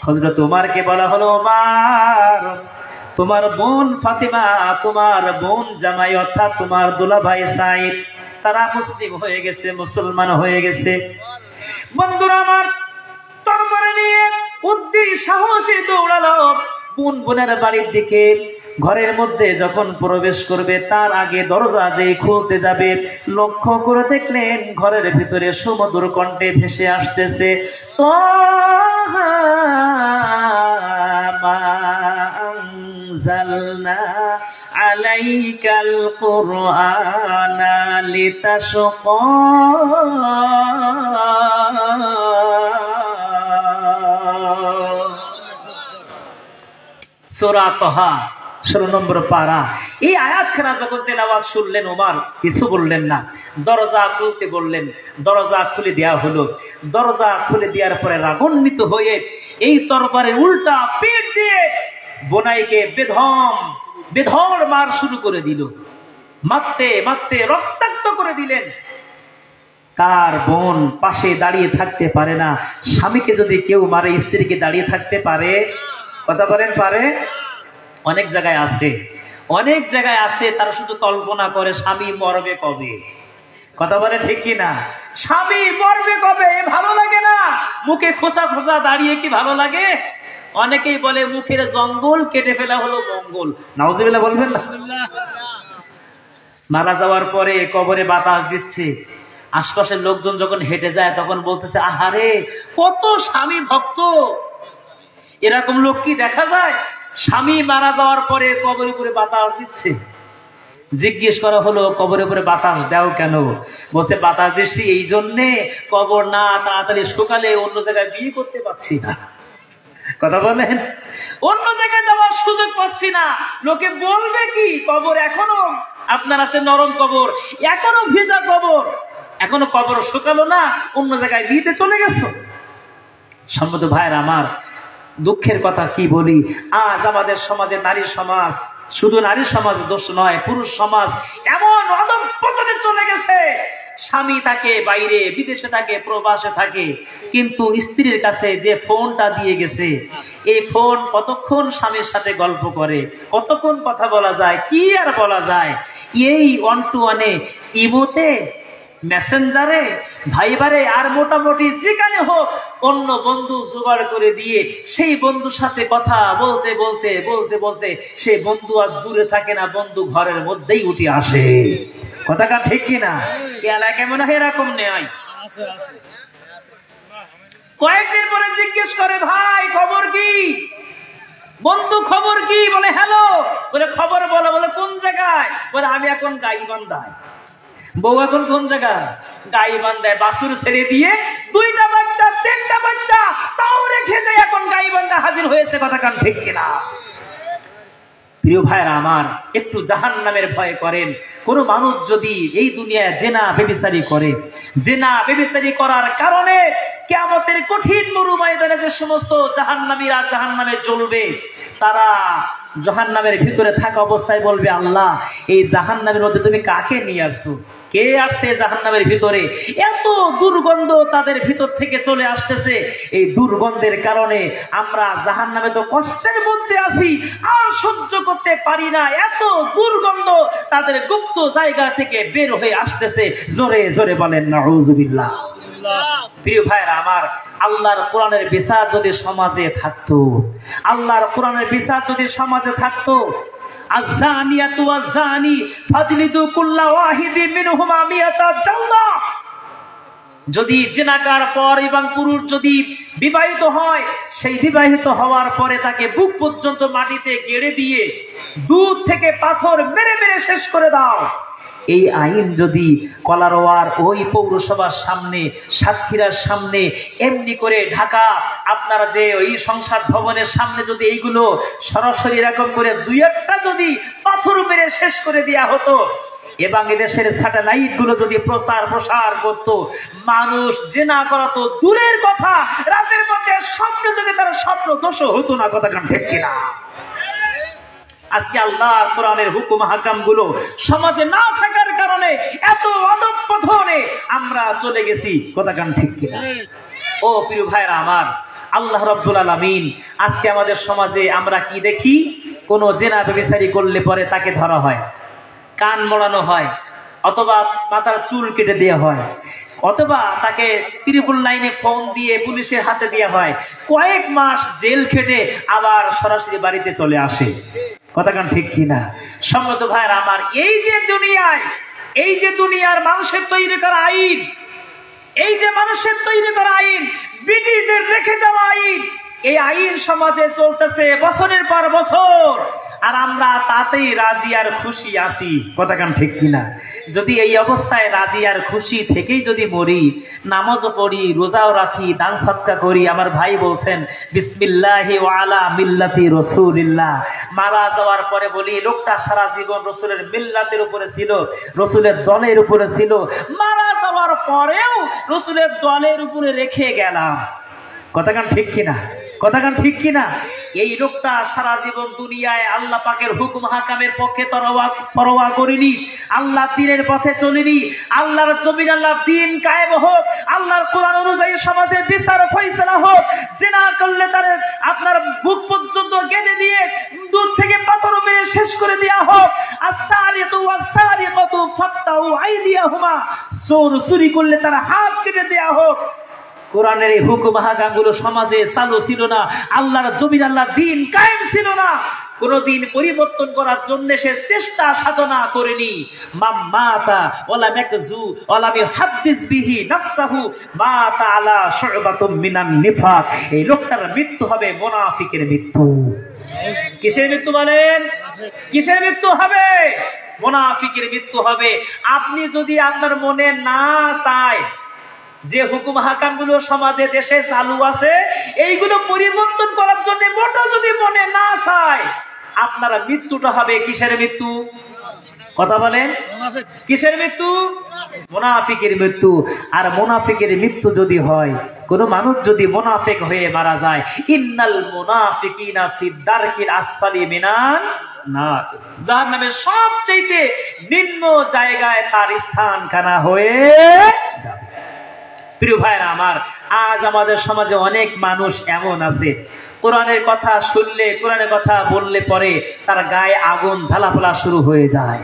হযরত ওমরকে বলা হলো, ওমর তোমার বোন ফাতিমা, তোমার বোন জামাই অর্থাৎ তোমার দুলাভাই সাইদ, তারা মুসলিম হয়ে গেছে, মুসলমান হয়ে গেছে। বন্ধুরা আমার, তরবারি নিয়ে উদ্দি সাহসে দৌড়ালো বোনের বাড়ির দিকে। ঘরের মধ্যে যখন প্রবেশ করবে, তার আগে দরজা যে খুলতে যাবে, লক্ষ্য করে দেখলেন ঘরের ভিতরে সুমধুর কণ্ঠে ভেসে আসতেছে, তাহা মা আনজালনা আলাইকাল কুরআনা লিতাশকা। সূরা তাহা 16 নম্বর পারা। এই আয়াতখানা যখন তেলাওয়াত শুনলেন, ওমর কিছু বললেন না, দরজা খুলতে বললেন, দরজা খুলে দেওয়া হলো। দরজা খুলে দেওয়ার পরে রাগান্বিত হয়ে এই তরবারে উল্টা পিঠ দিয়ে বোনাইকে বেধড় মার শুরু করে দিল। মারতে মারতে রক্তাক্ত করে দিলেন। কার বোন পাশে দাঁড়িয়ে থাকতে পারে না? স্বামীকে যদি কেউ মারে, স্ত্রীকে দাঁড়িয়ে থাকতে পারে? কথা বলেন, পারে? অনেক জায়গায় আছে, অনেক জায়গায় আছে, তারা শুধু কল্পনা করে স্বামী মরবে কবে, কথা বলে ঠিক কিনা? স্বামী মরবে কবে ভালো লাগে না, মুখে খোসা খোসা দাঁড়িয়ে কি ভালো লাগে? অনেকেই বলে মুখের জঙ্গল কেটে ফেলা হলো মঙ্গল। নাউজুবিল্লাহ বলবেন না? মারা যাওয়ার পরে কবরে বাতাস দিচ্ছে, আশপাশের লোকজন যখন হেঁটে যায় তখন বলতেছে, আহারে কত স্বামী ভক্ত। এরকম লোক কি দেখা যায়? স্বামী মারা যাওয়ার পরে কবরের উপরে বাতাস দিচ্ছে। জিজ্ঞেস করা হলো, কবরের উপরে বাতাস দাও কেন? বলছে, বাতাস দিচ্ছি এই জন্যে, কবর না তাড়াতাড়ি সকালে অন্য জায়গায় বিয়ে করতে পারছি না। কথা বলেন, অন্য জায়গায় যাওয়ার সুযোগ পাচ্ছি না। লোকে বলবে কি, কবর এখনো আপনার আছে নরম কবর, এখনো ভিজা কবর, এখনো কবর শুকালো না, অন্য জায়গায় বিয়েতে চলে গেছো। সম্মত ভাইয়ের আমার, দুঃখের কথা কি বলি, আজ আমাদের সমাজে নারী সমাজ, শুধু নারী সমাজ দোষ নয়, পুরুষ সমাজ এমন অধঃপতনে চলে গেছে। স্বামী থাকে বাইরে, বিদেশে থাকে, প্রবাসে থাকে, কিন্তু স্ত্রীর কাছে যে ফোনটা দিয়ে গেছে, এই ফোন কতক্ষণ স্বামীর সাথে গল্প করে, কতক্ষণ কথা বলা যায়, কি আর বলা যায়। এই ওয়ান টু ওয়ানে, ইমোতে, মেসেঞ্জারে, ভাইবারে, আর মোটামুটি যেখানে হোক অন্য বন্ধু জোগাড় করে দিয়ে সেই বন্ধুর সাথে কথা বলতে বলতে বলতে বলতে সে বন্ধু আর দূরে থাকে না, বন্ধু ঘরের মধ্যেই উঠে আসে। কথাটা ঠিক কিনা? এলাকায় মনে হয় এরকম নেই। কয়েকদিন পরে জিজ্ঞেস করে, ভাই খবর কি? বন্ধু খবর কি? বলে হ্যালো। বলে খবর বলো। বলে কোন জায়গায়? বলে আমি এখন গাইবান্ধায়। বউ এখন কোন জায়গায়? গাইবান্ধায়। বাছুর ছেড়ে দিয়ে 2টা বাচ্চা 3টা বাচ্চা তাও রেখে যায়, এখন গাইবান্ধা হাজির হয়েছে। কথা কান ঠিক কিনা? প্রিয় ভাইরা আমার, একটু জাহান্নামের ভয় করেন। কোন মানুষ যদি এই দুনিয়ায় জেনা ব্যভিচারী করে, জেনা ব্যভিচারী করার কারণে কিয়ামতের কঠিন মরুময়দানে যে সমস্ত জাহান্নামীরা জাহান্নামে জ্বলবে, তারা জাহান্নামের ভিতরে থাকা অবস্থায় বলবে, আল্লাহ এই জাহান্নামের মধ্যে তুমি কাকে নিয়ে আসছো? কে আসছে জাহান্নামের ভিতরে? এত দুর্গন্ধ তাদের ভিতর থেকে চলে আসতেছে। এই দুর্গন্ধের কারণে আমরা জাহান্নামে তো কষ্টের মধ্যে আছি, আর সহ্য করতে পারি না। এত দুর্গন্ধ তাদের গুপ্ত জায়গা থেকে বের হয়ে আসতেছে। জোরে জোরে বলেন নাউযুবিল্লাহ। প্রিয় ভাইরা আমার, আল্লাহর কোরআনের বিচার যদি সমাজে থাকতো, আল্লাহর কোরআনের বিচার যদি সমাজে থাকতো, আয-যানিয়াতু ওয়াজ-যানি ফাজলিদু কুল্লা ওয়াহিদিন মিনহুমা মিয়াতা জালদা। যদি জিনাকার পর এবং পুরুষ যদি বিবাহিত হয়, সেই বিবাহিত হওয়ার পরে তাকে বুক পর্যন্ত মাটিতে গেড়ে দিয়ে দূর থেকে পাথর মেরে মেরে শেষ করে দাও। এই আইন যদি কলারোয়ার ওই পৌরসভার সামনে, সাতক্ষীরার সামনে, এমনি করে ঢাকা আপনারা যে ওই সংসদ ভবনের সামনে যদি এইগুলো সরাসরি এরকম করে 2-1টা যদি পাথর মেরে শেষ করে দেওয়া হতো, এবং এদেশের স্যাটেলাইট গুলো যদি প্রসার করত, মানুষ জেনা করা তো দূরের কথা, রাতের মধ্যে স্বপ্নে যদি তার স্বপ্ন দোষ হতো না। কথা কান ঠিক কিনা? আজকে আল্লাহর কোরআনের হুকুম হাকাম গুলো সমাজে না থাকার কারণে এত অধঃপতনে আমরা চলে গেছি। কথা কান ঠিক কিনা? ও প্রিয় ভাইরা আমার, আল্লাহ রাব্বুল আলামিন আজকে আমাদের সমাজে আমরা কি দেখি? কোন জেনা ব্যভিচারী করলে পরে তাকে ধরা হয়, কান মোড়ানো হয়, অথবা মাথার চুল কেটে দেওয়া হয়, অথবা তাকে ত্রিপুল লাইনে ফোন দিয়ে পুলিশের হাতে দেওয়া হয়, কয়েক মাস জেল খেটে আবার সরাসরি বাড়িতে চলে আসে। কথা কান ঠিক কিনা? সম্মত ভাইয়ের আমার, এই যে দুনিয়ায়, এই যে দুনিয়ার মানুষের তৈরি করা আইন, এই যে মানুষের তৈরি করা আইন, ব্রিটিশদের রেখে যাওয়া আইন, এই আইন সমাজে চলতেছে বছরের পর বছর, আর আমরা তাতেই রাজি আর খুশি আছি। কথা কান ঠিক কিনা? যদি এই অবস্থায় রাজি আর খুশি থেকেই যদি মরি, নামাজও পড়ি, রোজাও রাখি, দান সদকা করি, আমার ভাই বলছেন বিসমিল্লাহি ওয়া আলা মিল্লাতি রাসূলিল্লাহ, মারা যাওয়ার পরে বলি লোকটা সারা জীবন রসুলের মিল্লাতের উপরে ছিল, রসুলের দলের উপরে ছিল, মারা যাওয়ার পরেও রসুলের দলের উপরে রেখে গেলাম। কথা কান ঠিক কিনা? কথা কান ঠিক কিনা? এই লোকটা সারা জীবন দুনিয়ায় আল্লাহ পাকের হুকুম হাকামের পক্ষে পরোয়া করিনি, আল্লাহ দ্বীনের পথে চলিনি, আল্লাহর জমিন আল্লাহর দ্বীন কায়েম হোক, আল্লাহর কোরআন অনুযায়ী সমাজে বিচার ফয়সালা হোক। জিনা করলে তার আপনার বুক পর্যন্ত গেঁথে দিয়ে দূর থেকে পাথর মেরে শেষ করে দেওয়া হোক। আস-সারিকু ওয়াস-সারিকাতু ফাকতাউ আইদিয়াহুমা, চোর চুরি করলে তার হাত কেটে দেয়া হোক। কোরআনের এই হুকুম হাকামগুলো সমাজে চালু ছিল না, আল্লাহর জমিন আল্লাহ দিন কায়েম ছিল না, কোনদিন পরিবর্তন করার জন্য সে চেষ্টা সাধনা করেনি। মাম্মাতা ওয়ালা মাকজু ওয়ালা বিহাদ্দিস বিহি নাফসাহু মাতা আলা শুবাতুম মিনান নিফাক। এই লোকটার মৃত্যু হবে মুনাফিকের মৃত্যু। কিসের মৃত্যু বলেন? কিসের মৃত্যু হবে? মুনাফিকের মৃত্যু হবে। আপনি যদি আপনার মনে না চায় যে হুকুম হাকাম গুলো সমাজে দেশে চালু আছে এইগুলো পরিবর্তন করার জন্য মোটা যদি মনে না চায়, আপনারা মৃত্যুটা হবে কিসের মৃত্যু? কথা বলেন, কিসের মৃত্যু? মুনাফিকের মৃত্যু। আর মুনাফিকের মৃত্যু যদি হয়, কোন মানুষ যদি মুনাফিক হয়ে মারা যায়, ইন্নাল মুনাফিকিনা ফি দারকিল আসফালি মিনান নার, জাহান্নামের সবচেয়ে নিম্ন জায়গায় তার স্থানখানা হয়ে যাবে। প্রিয় ভাইরা আমার, আজ আমাদের সমাজে অনেক মানুষ এমন আছে, কোরআনের কথা শুনলে, কোরআনের কথা বললে পরে তার গায়ে আগুন ঝালাফালা শুরু হয়ে যায়।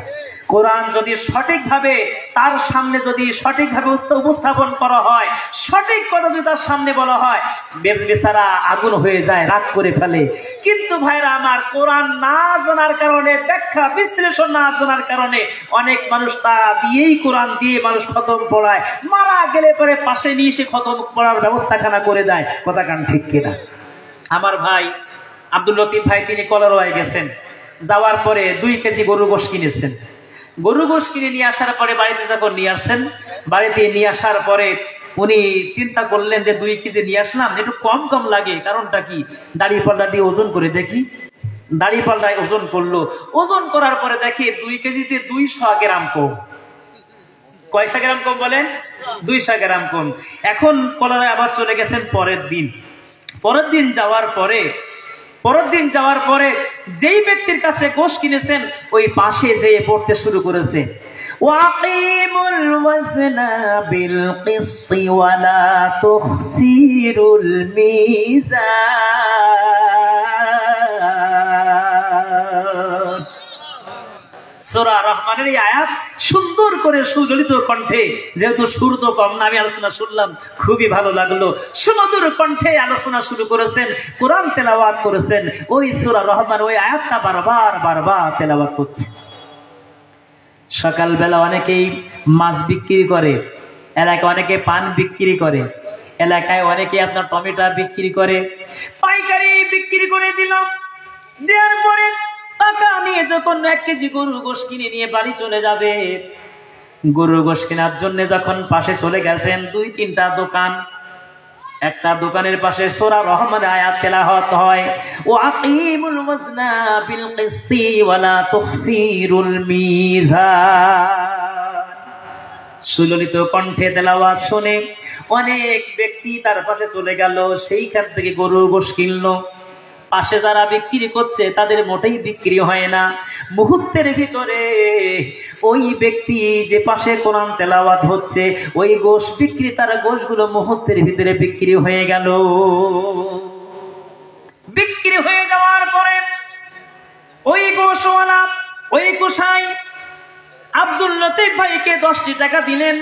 কোরআন যদি সঠিকভাবে তার সামনে যদি সঠিকভাবে উপস্থাপন করা হয়, সঠিক কথা যদি তার সামনে বলা হয়, বেচারা আগুন হয়ে যায়, রাগ করে ফেলে। কিন্তু ভাইরা আমার, কোরআন না জানার কারণে, ব্যাখ্যা বিশ্লেষণ না জানার কারণে অনেক মানুষ তা দিয়েই, কোরআন দিয়ে মানুষ খতম পড়ায়, মারা গেলে পরে পাশে নিয়ে এসে খতম পড়ার ব্যবস্থাখানা করে দেয়। কথা কান ঠিক কিনা? আমার ভাই আব্দুল লতিফ ভাই, তিনি কলারোয়ায় গেছেন, যাওয়ার পরে 2 কেজি গরু গোশ কিনেছেন। গরু গোশ কিনে নিয়ে আসার পরে বাড়িতে যখন নিয়ে আসছেন, বাড়িতে নিয়ে আসার পরে উনি চিন্তা করলেন যে 2 কেজি নিয়ে আসলাম, একটু কম কম লাগে, কারণটা কি? দাড়ি পাল্লা দিয়ে ওজন করে দেখি। দাড়ি পাল্লায় ওজন করলো, ওজন করার পরে দেখি 2 কেজিতে 200 গ্রাম কম। কয়শো গ্রাম কম বলেন? 200 গ্রাম কম। এখন কলারায় আবার চলে গেছেন পরের দিন যাওয়ার পরে যেই ব্যক্তির কাছে গোশ কিনেছেন, ওই পাশে যেয়ে পড়তে শুরু করেছে, ওয়াকিমুল ওয়াজনা বিল কিসতি ওয়ালা তুখসিরুল মিজান। সূরা রহমানের এই আয়াত সুন্দর করে সুললিত কণ্ঠে, যেহেতু সুর তো কম না, আমি আলোচনা শুনলাম, খুবই ভালো লাগলো। সুমধুর কণ্ঠে আলোচনা শুরু করেছেন, কোরআন তেলাওয়াত করেছেন। ওই সূরা রহমান ওই আয়াতটা বারবার তেলাওয়াত করছে। সকালবেলা অনেকেই মাছ বিক্রি করে, এলাকায় অনেকে পান বিক্রি করে, এলাকায় অনেকে আপনার টমেটো বিক্রি করে, পাইকারি বিক্রি করে দিলাম। দেওয়ার পরে টাকা নিয়ে যখন 1 কেজি গরুর গোশ কিনে নিয়ে বাড়ি চলে যাবে, গরুর গোশ কেনার জন্য যখন পাশে চলে গেছেন 2-3টা দোকান, একটা দোকানের পাশে সূরা রহমানের আয়াত তেলাওয়াত হয়, ওয়াকিমুল ওয়াজনা বিল কিসতি ওয়ালা তুখসিরুল মিজান। সুললিত কণ্ঠে তেলাওয়াত শুনে অনেক ব্যক্তি তার পাশে চলে গেল, সেইখান থেকে গরুর গোশ কিনলো। পাশে যারা বিক্রি করছে তাদের মোটেই বিক্রি হয় না। মুহূর্তের ভিতরে ওই ব্যক্তি যে পাশে কোরআন তেলাওয়াত হচ্ছে, ওই গোশ বিক্রেতার গোশগুলো মুহূর্তের ভিতরে বিক্রি হয়ে গেল। বিক্রি হয়ে যাওয়ার পরে ওই গোশওয়ালা, ওই কসাই আব্দুল লতিফ ভাইকে 10টি টাকা দিলেন,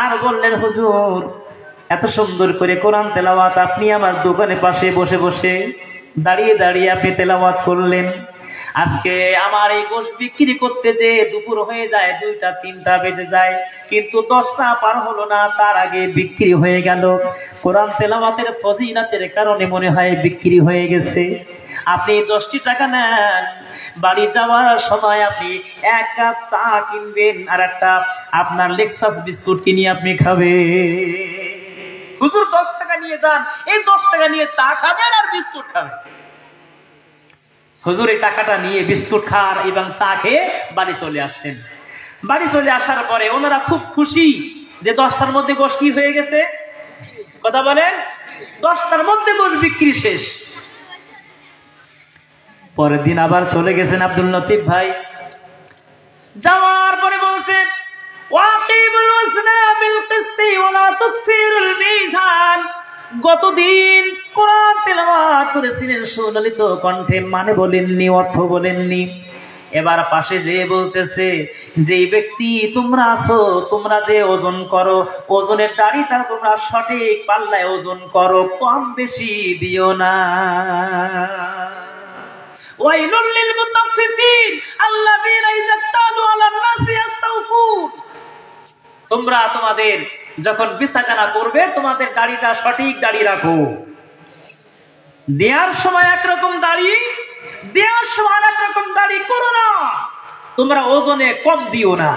আর বললেন, হুজুর এত সুন্দর করে কোরআন তেলাওয়াত আপনি আমার দোকানের পাশে বসে বসে দাঁড়িয়ে দাঁড়িয়ে আপনি তেলাওয়াত করলেন, আজকে আমার এই গোশ বিক্রি করতে যে দুপুর হয়ে যায়, 2টা-3টা বেজে যায়, কিন্তু 10টা পার হলো না, তার আগে বিক্রি হয়ে গেল। কোরআন তেলাওয়াতের ফজিলতের কারণে মনে হয় বিক্রি হয়ে গেছে। আপনি 10টি টাকা নেন, বাড়ি যাওয়ার সময় আপনি 1 কাপ চা কিনবেন, আর একটা আপনার লেক্সাস বিস্কুট কিনে আপনি খাবেন। হুজুর 10 টাকা নিয়ে যান, এই 10 টাকা নিয়ে চা খাবেন আর বিস্কুট খাবেন। হুজুর এই টাকাটা নিয়ে বিস্কুট খান এবং চা খেয়ে বাড়ি চলে আসতেন। বাড়ি চলে আসার পরে ওনারা খুব খুশি যে 10টার মধ্যে গোশ কি হয়ে গেছে? কথা বলেন, 10টার মধ্যে গোশ বিক্রি শেষ। পরের দিন আবার চলে গেছেন আব্দুল লতিফ ভাই, যাওয়ার পরে বলছেন, ওয়াকিমুল ওয়াজনা বিল কিসতি ওয়ালা তুকসিরুল মিজান। গতদিন কোরআন তেলাওয়াত করেছিলেন সুললিত কণ্ঠে, মানে বলেননি, অর্থ বলেননি। এবার পাশে যে বলতেছে, যে ব্যক্তি তোমরা আছো, তোমরা যে ওজন করো, ওজনের দাড়িটা তোমরা সঠিক পাল্লায় ওজন করো, কম বেশি দিও না। ওয়াইলুল লিল মুতাফফিফিন আল্লাযীনা ইযা ইক্তালু আলান নাসি ইস্তাওফুন। তোমরা তোমাদের যখন বিছানা করবে, তোমাদের দাড়িটা সঠিক দাড়ি রাখো। দেওয়ার সময় একরকম দাড়ি, দেওয়ার সময় একরকম দাড়ি করো না। তোমরা ওজনে কম দিও না।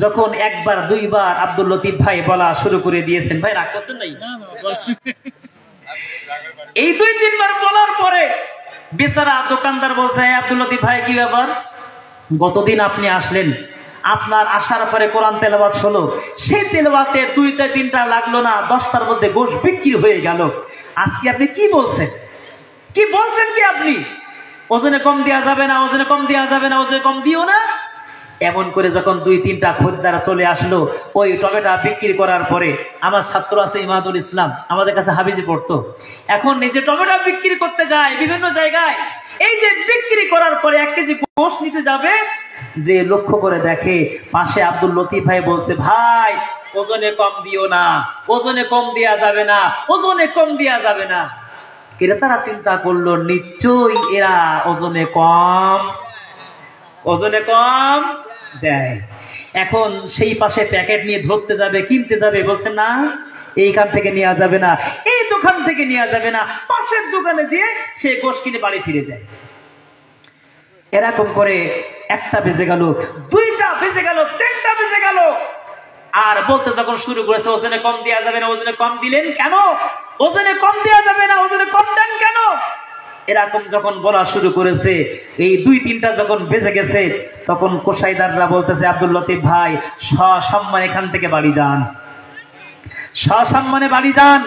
যখন একবার দুইবার আব্দুল লতিফ ভাই বলা শুরু করে দিয়েছেন, ভাই রাগ করছেন নাই? এই 2-3 বার বলার পরে বেচারা দোকানদার বলছে, আব্দুল লতিফ ভাই কি ব্যাপার, গতদিন আপনি আসলেন, আপনার আসার পরে কোরআন তেলাওয়াত হলো, সেই তেলাওয়াতে 2-3টা লাগলো না, 10টার মধ্যে গোশ বিক্রি হয়ে গেল। আজকে আপনি কি বলছেন, কি বলছেন কি আপনি? ওজনে কম দেওয়া যাবে না, ওজনে কম দেওয়া যাবে না, ওজনে কম দিও না। এমন করে যখন 2-3টা খরিদ্দার চলে আসলো, ওই টমেটো বিক্রি করার পরে আমার ছাত্র আছে ইমাদুল ইসলাম, আমাদের কাছে হাফিজি পড়তো, এখন নিজে টমেটো বিক্রি করতে যায় বিভিন্ন জায়গায়। এই যে বিক্রি করার পরে 1 কেজি গোশ নিতে যাবে, যে লক্ষ্য করে দেখে পাশে আব্দুল লতিফ ভাই বলছে, ভাই ওজনে কম দিও না, ওজনে কম দেওয়া যাবে না, ওজনে কম দেওয়া যাবে না। ক্রেতারা চিন্তা করলো, নিশ্চয়ই এরা ওজনে কম দেয়। এখন সেই পাশে প্যাকেট নিয়ে ধরতে যাবে, কিনতে যাবে, বলছে না এইখান থেকে নেওয়া যাবে না, এই দোকান থেকে নেওয়া যাবে না, পাশের দোকানে যেয়ে সে গোশ কিনে বাড়ি ফিরে যায়। এরকম করে 1টা বেজে গেল, 2টা বেজে গেল, 3টা বেজে গেল, আর বলতে যখন শুরু করেছে, ওজনে কম দেওয়া যাবে না, ওজনে কম দিলেন কেন, ওজনে কম দেওয়া যাবে না, ওজনে কম দেন কেন, এরকম যখন বলা শুরু করেছে, এই 2-3টা যখন বেজে গেছে, তখন কোষাইদাররা বলতেছে, আব্দুল লতিফ ভাই সসম্মানে এখান থেকে বাড়ি যান, সসম্মানে বাড়ি যান।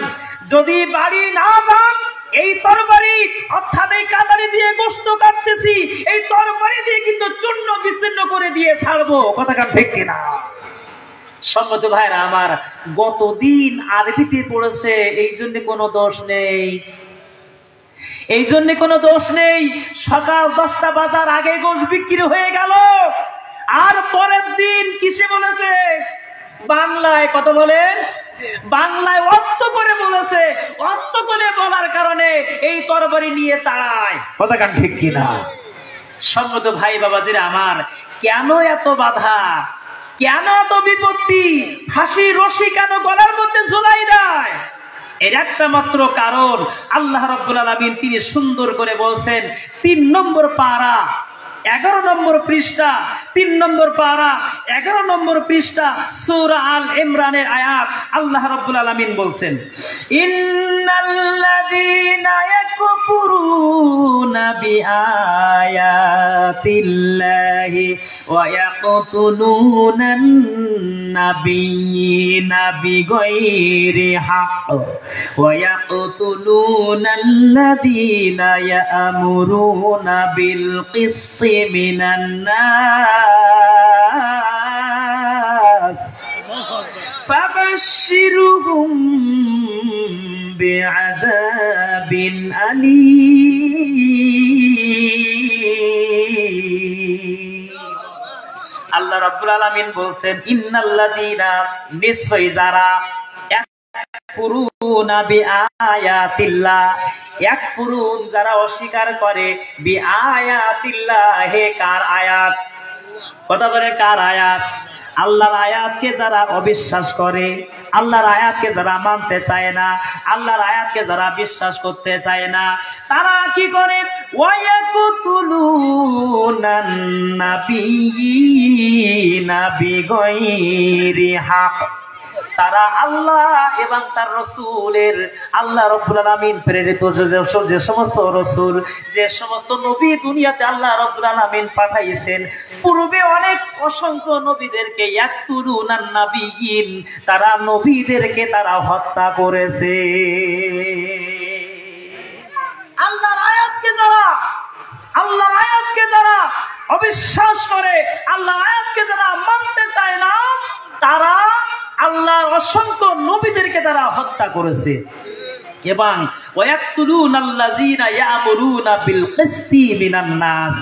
যদি বাড়ি না যান, এই তরবারি অর্থাৎ এই কাটারি দিয়ে গোশত কাটতেছি, এই তরবারি দিয়ে কিন্তু চূর্ণ বিচ্ছিন্ন করে দিয়ে ছাড়বো। কথা কান ঠিক কিনা? সম্মত ভাইরা আমার, গতদিন আরবিতে পড়েছে, এই জন্য কোনো দোষ নেই, এই জন্য কোনো দোষ নেই। সকাল 10টা বাজার আগে গোশ বিক্রি হয়ে গেল, আর পরের দিন কিসে বলেছে, বাংলায়। কত বলেন? বাংলায় অর্থ করে বলেছে। অর্থ করে বলার কারণে এই তরবারি নিয়ে তাড়ায়। কথা কান ঠিক কিনা? সম্মত ভাই বাবাজিরা আমার, কেন এত বাধা, কেন এত বিপত্তি, ফাঁসি রশি কেন গলার মধ্যে ঝুলাই দেয়? এর একটা মাত্র কারণ, আল্লাহ রাব্বুল আলামিন তিনি সুন্দর করে বলছেন, 3 নম্বর পারা 11 নম্বর পৃষ্ঠা, 3 নম্বর পারা 11 নম্বর পৃষ্ঠা, সূরা আল ইমরানের আয়াত। আল্লাহ রাব্বুল আলামিন বলছেন, ইন্নাল্লাযীনা ইয়াকফুরুনা বিআয়াতিল্লাহি ওয়া ইয়াকতুলুনান নাবিয়্যিনা বিগাইরি হক ওয়া ইয়াকতুলুনাল্লাযীনা ইয়া'মুরুনা বিল কিসতি মিনান নাস ফাবাশশিরহুম বিআযাবিন আলীম। আল্লাহ রাব্বুল আলামিন বলছেন, ইন্নাল্লাযীনা, নিশ্চয়ই যারা, ইয়াকফুরুনা বিআয়াতিল্লাহ, ইয়াকফুরুন যারা অস্বীকার করে, বিআয়াতিল্লাহ, হে কার আয়াত? কথা বলে কার আয়াত? আল্লাহর আয়াতকে যারা অবিশ্বাস করে, আল্লাহর আয়াতকে যারা মানতে চায় না, আল্লাহর আয়াতকে যারা বিশ্বাস করতে চায় না, তারা কি করে? ওয়ায়াকুতুলুনান নাবিয়্যিনা বিগাইরি হক, তারা আল্লাহ এবং তার রাসূলের, আল্লাহ রাব্বুল আলামিন প্রেরিত যে সমস্ত রাসূল, যে সমস্ত নবী দুনিয়াতে আল্লাহ রাব্বুল আলামিন পাঠাইছেন, পূর্বে অনেক অসংখ্য নবীদেরকে, ইয়াকতুলুনান নাবিয়্যিন, তারা নবীদেরকে তারা হত্যা করেছে। আল্লাহর আয়াতকে যারা অবিশ্বাস করে, আল্লাহর আয়াতকে যারা মানতে চায় না, তারা আল্লাহর অসংখ্য নবীদেরকে তারা হত্যা করেছে। এবং ওয়ায়াকতুলুনাল্লাযীনা ইয়া'মুরুনা বিল কিসতি মিনান নাস,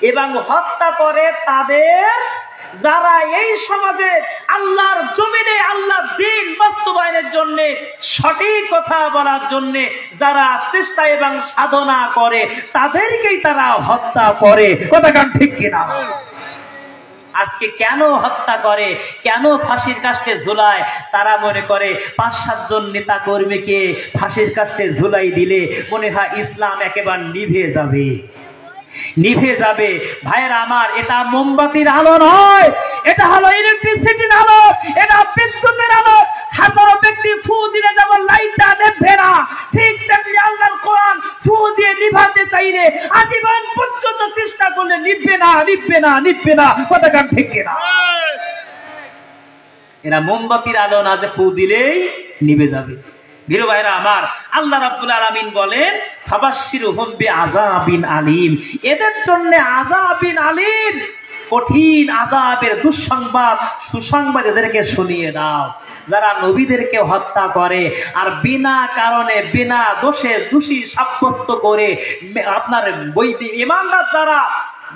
এবং হত্যা করে তাদের যারা এই সমাজে আল্লাহর জমিনে আল্লাহর দ্বীন বাস্তবায়নের জন্য সঠিক কথা বলার জন্য যারা চেষ্টা এবং সাধনা করে তাদেরকেই তারা হত্যা করে। কথা কান ঠিক কিনা? আজকে কেন হত্যা করে, কেন ফাঁসির কাস্টে ঝুলায়? তারা মনে করে ৫-৭ জন নেতা কর্মীকে ফাঁসির কাস্টে ঝুলাই দিলে মনে হয় ইসলাম একেবারে নিভে যাবে, নিভে যাবে। ভাইয়েরা আমার, এটা মোমবাতির আলো নয়, এটা হলো ইলেকট্রিসিটির আলো, এটা বিদ্যুতের আলো। হাজারো ব্যক্তি ফু দিলে যেমন লাইটটা নেভে না, ঠিক তেমনি আল্লাহর কোরআন ফু দিয়ে নিভাতে চাইলে আজীবন পর্যন্ত চেষ্টা করলে নিভবে না, নিভবে না, নিভবে না। কথা কান ঠিক কিনা? এরা মোমবাতির আলো না যে ফু দিলেই নিভে যাবে। প্রিয় ভাইরা আমার, আল্লাহ রাব্বুল আলামিন বলেন ফাবাশশিরহুম বিআযাবিন আলীম, এদের জন্য আযাবিন আলীম, কঠিন আযাবের দুঃসংবাদ, সুসংবাদ এদেরকে শুনিয়ে দাও। যারা নবীদেরকে হত্যা করে আর বিনা কারণে বিনা দোষে দোষী সাব্যস্ত করে আপনার ঈমানদার যারা,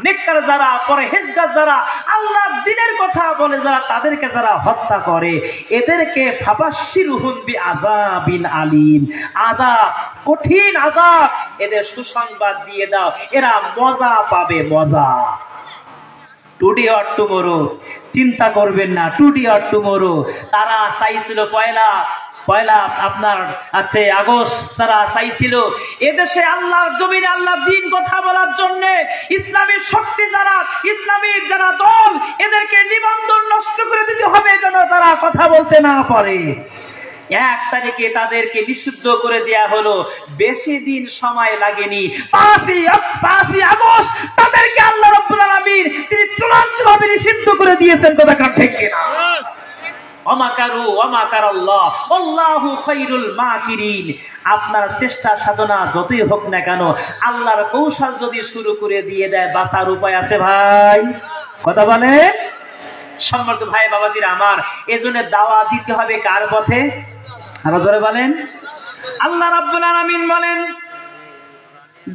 নেককার যারা, পরহেজগার যারা, আল্লাহর দ্বীনের কথা বলে যারা, তাদেরকে যারা হত্যা করে এদেরকে ফাবাশশিরহুম বিআযাবিন আলীম, আযাব, কঠিন আযাব, এদের সুসংবাদ দিয়ে দাও, এরা মজা পাবে, মজা। টুডে অর টুমরো, চিন্তা করবেন না, টুডে অর টুমরো। তারা চাইছিল পয়লা আপনার আছে আগস্ট, তারা চাইছিল এদেশে আল্লাহর জমিনে আল্লাহর দ্বীন কথা বলার জন্য ইসলামী শক্তি যারা, ইসলামী যারা দল, এদেরকে নিবন্ধন নষ্ট করে দিতে হবে যেন তারা কথা বলতে না পারে। 1 তারিখে তাদেরকে নিষিদ্ধ করে দেয়া হলো। বেশি দিন সময় লাগেনি, 5ই আগস্ট তাদেরকে আল্লাহ রাব্বুল আলামিন তিনি চূড়ান্তভাবে নিষিদ্ধ করে দিয়েছেন। কথা কান ঠিক কিনা? ওয়ামাকারু ওয়ামাকারাল্লাহ আল্লাহু খায়রুল মাকিরিন। আপনার চেষ্টা সাধনা যতই হোক না কেন, আল্লাহর কৌশল যদি শুরু করে দিয়ে দেয়, বাঁচার উপায় আছে ভাই? কথা বলে সম্মানিত ভাই বাবাজিরা আমার, এজন্য দাওয়া দিতে হবে কার পথে? আরো জোরে বলেন। আল্লাহ রাব্বুল আলামিন বলেন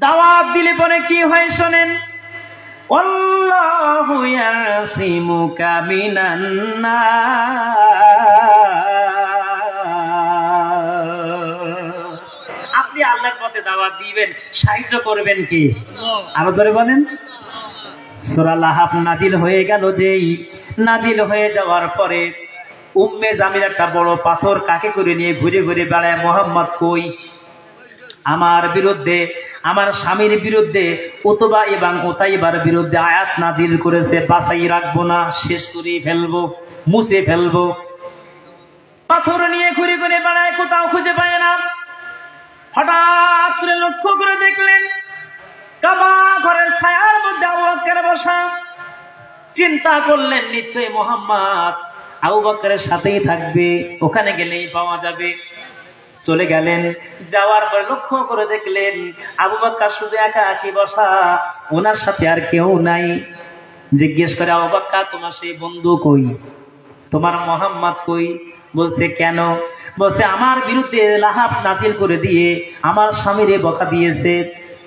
দাওয়াত দিলে পরে কি হয় শোনেন, আল্লাহু ইয়াসিমুকা মিনান নাস। আপনি আল্লাহর পথে দাওয়াত দিবেন, সাহায্য করবেন কি? আরো জোরে বলেন। সূরা লাহাব নাজিল হয়ে গেল, যেই নাজিল হয়ে যাওয়ার পরে উম্মে জামিল একটা বড় পাথর কাকে করে নিয়ে ঘুরে ঘুরে বেড়ায়, মোহাম্মদ কই? আমার বিরুদ্ধে, আমার স্বামীর বিরুদ্ধে উতবা এবং উতাইবার বিরুদ্ধে আয়াত নাজিল করেছে, বাঁচাই রাখবো না, শেষ করে ফেলবো, মুছে ফেলবো। পাথর নিয়ে ঘুরে ঘুরে বেড়ায়, কোথাও খুঁজে পায় না। হঠাৎ করে লক্ষ্য করে দেখলেন কাবা ঘরের ছায়ার মধ্যে আবু বকর বসা। চিন্তা করলেন নিশ্চয়ই মোহাম্মদ আবু বকরের সাথেই থাকবে, ওখানে গেলেই পাওয়া যাবে। চলে গেলেন, যাওয়ার পর লক্ষ্য করে দেখলেন আবু বকর শুধু একাকী বসা, ওনার সাথে আর কেউ নাই। জিজ্ঞেস করে আবু বকর তোমার সেই বন্ধু কই, তোমার মোহাম্মদ কই? বলছে কেন? বলছে আমার বিরুদ্ধে লাহাব নাজিল করে দিয়ে আমার স্বামীরে বকা দিয়েছে,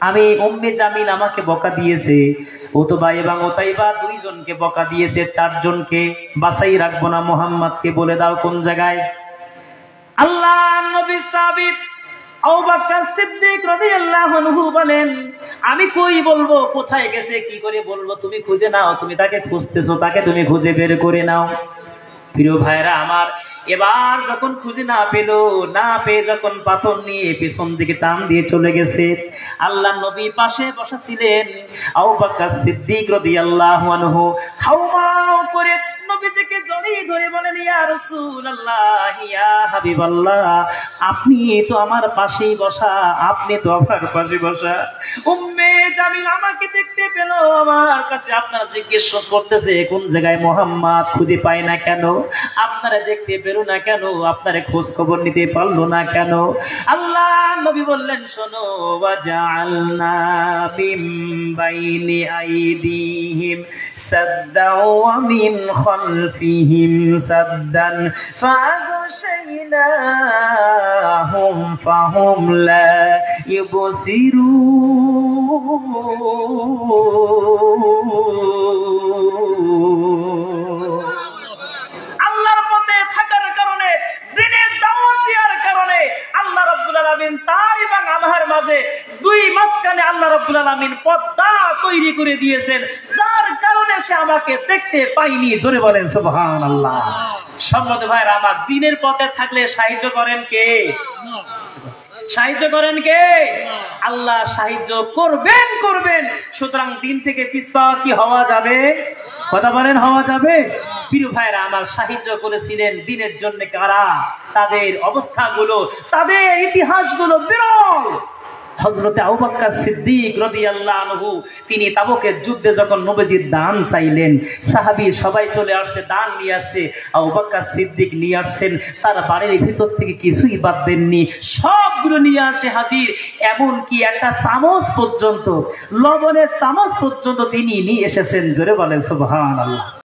আমি উম্মে জামিল আমাকে বকা দিয়েছে, উতবা এবং উতাইবা 2 জনকে বকা দিয়েছে, 4 জনকে। বাঁচাই রাখবো না মোহাম্মদকে, বলে দাও কোন জায়গায়। আল্লাহ নবী সাহাবী আবু বকর সিদ্দিক রাদিয়াল্লাহু আনহু বলেন আমি কই বলবো, কোথায় গেছে কি করে বলবো? তুমি খুঁজে নাও, তুমি তাকে খুঁজতেছো, তাকে তুমি খুঁজে বের করে নাও। প্রিয় ভাইরা আমার, এবার যখন খুঁজে না পেল, না পেয়ে যখন পাথর নিয়ে পিছন দিকে টান দিয়ে চলে গেছে, আল্লাহ নবী পাশে বসা ছিলেন। আবু বকর সিদ্দিক রাদিয়াল্লাহু আনহু হাওমাও করে নবীজিকে জড়িয়ে ধরে বলেন ইয়া রাসূলুল্লাহ, ইয়া হাবিবাল্লাহ, আপনি তো আমার পাশেই বসা, আপনি তো আমার পাশে বসা। উম্মে জামিল আমাকে দেখতে পেল, আমার কাছে আপনারা জিজ্ঞেস করতেছে কোন জায়গায় মোহাম্মদ, খুঁজে পায় না কেন? আপনারা দেখতে পেল না কেন? আপনারা খোঁজ খবর নিতে পারলো না কেন? আল্লাহ নবী বললেন শোনো, ওয়াজআলনা মিন বাইনি আইদিহিম সাদ্দাও ওয়া মিন খালফিহিম সাদ্দান ফাগশাইনাহুম ফাহুম লা ইবসিরুন। তৈরি করে দিয়েছেন, যার কারণে সে আমাকে দেখতে পাইনি। জোরে বলেন সুবহানাল্লাহ। সম্মানিত ভাইরা আমার, দ্বীনের পথে থাকলে সাহায্য করেন কে? সাহায্য করেন কে? আল্লাহ সাহায্য করবেন করবেন। সুতরাং দিন থেকে পিছপা কি হওয়া যাবে? কথা বলেন, হওয়া যাবে? প্রিয় ভাইরা আমার, সাহায্য করেছিলেন দিনের জন্য কারা? তাদের অবস্থাগুলো, তাদের ইতিহাসগুলো বিরল। হযরতে আবু বকর সিদ্দিক রাদিয়াল্লাহু আনহু, তিনি তাবুকের যুদ্ধে যখন নবীজির দান চাইলেন, সাহাবী সবাই চলে আসছে, দান নিয়ে আসছে। আবু বকর সিদ্দিক নিয়ে আসছেন, তার বাড়ির ভিতর থেকে কিছুই বাদ দেননি, সবগুলো নিয়ে আসে হাজির। এমনকি একটা চামচ পর্যন্ত, লবণের চামচ পর্যন্ত তিনি নিয়ে এসেছেন। জোরে বলেন সুবহানাল্লাহ।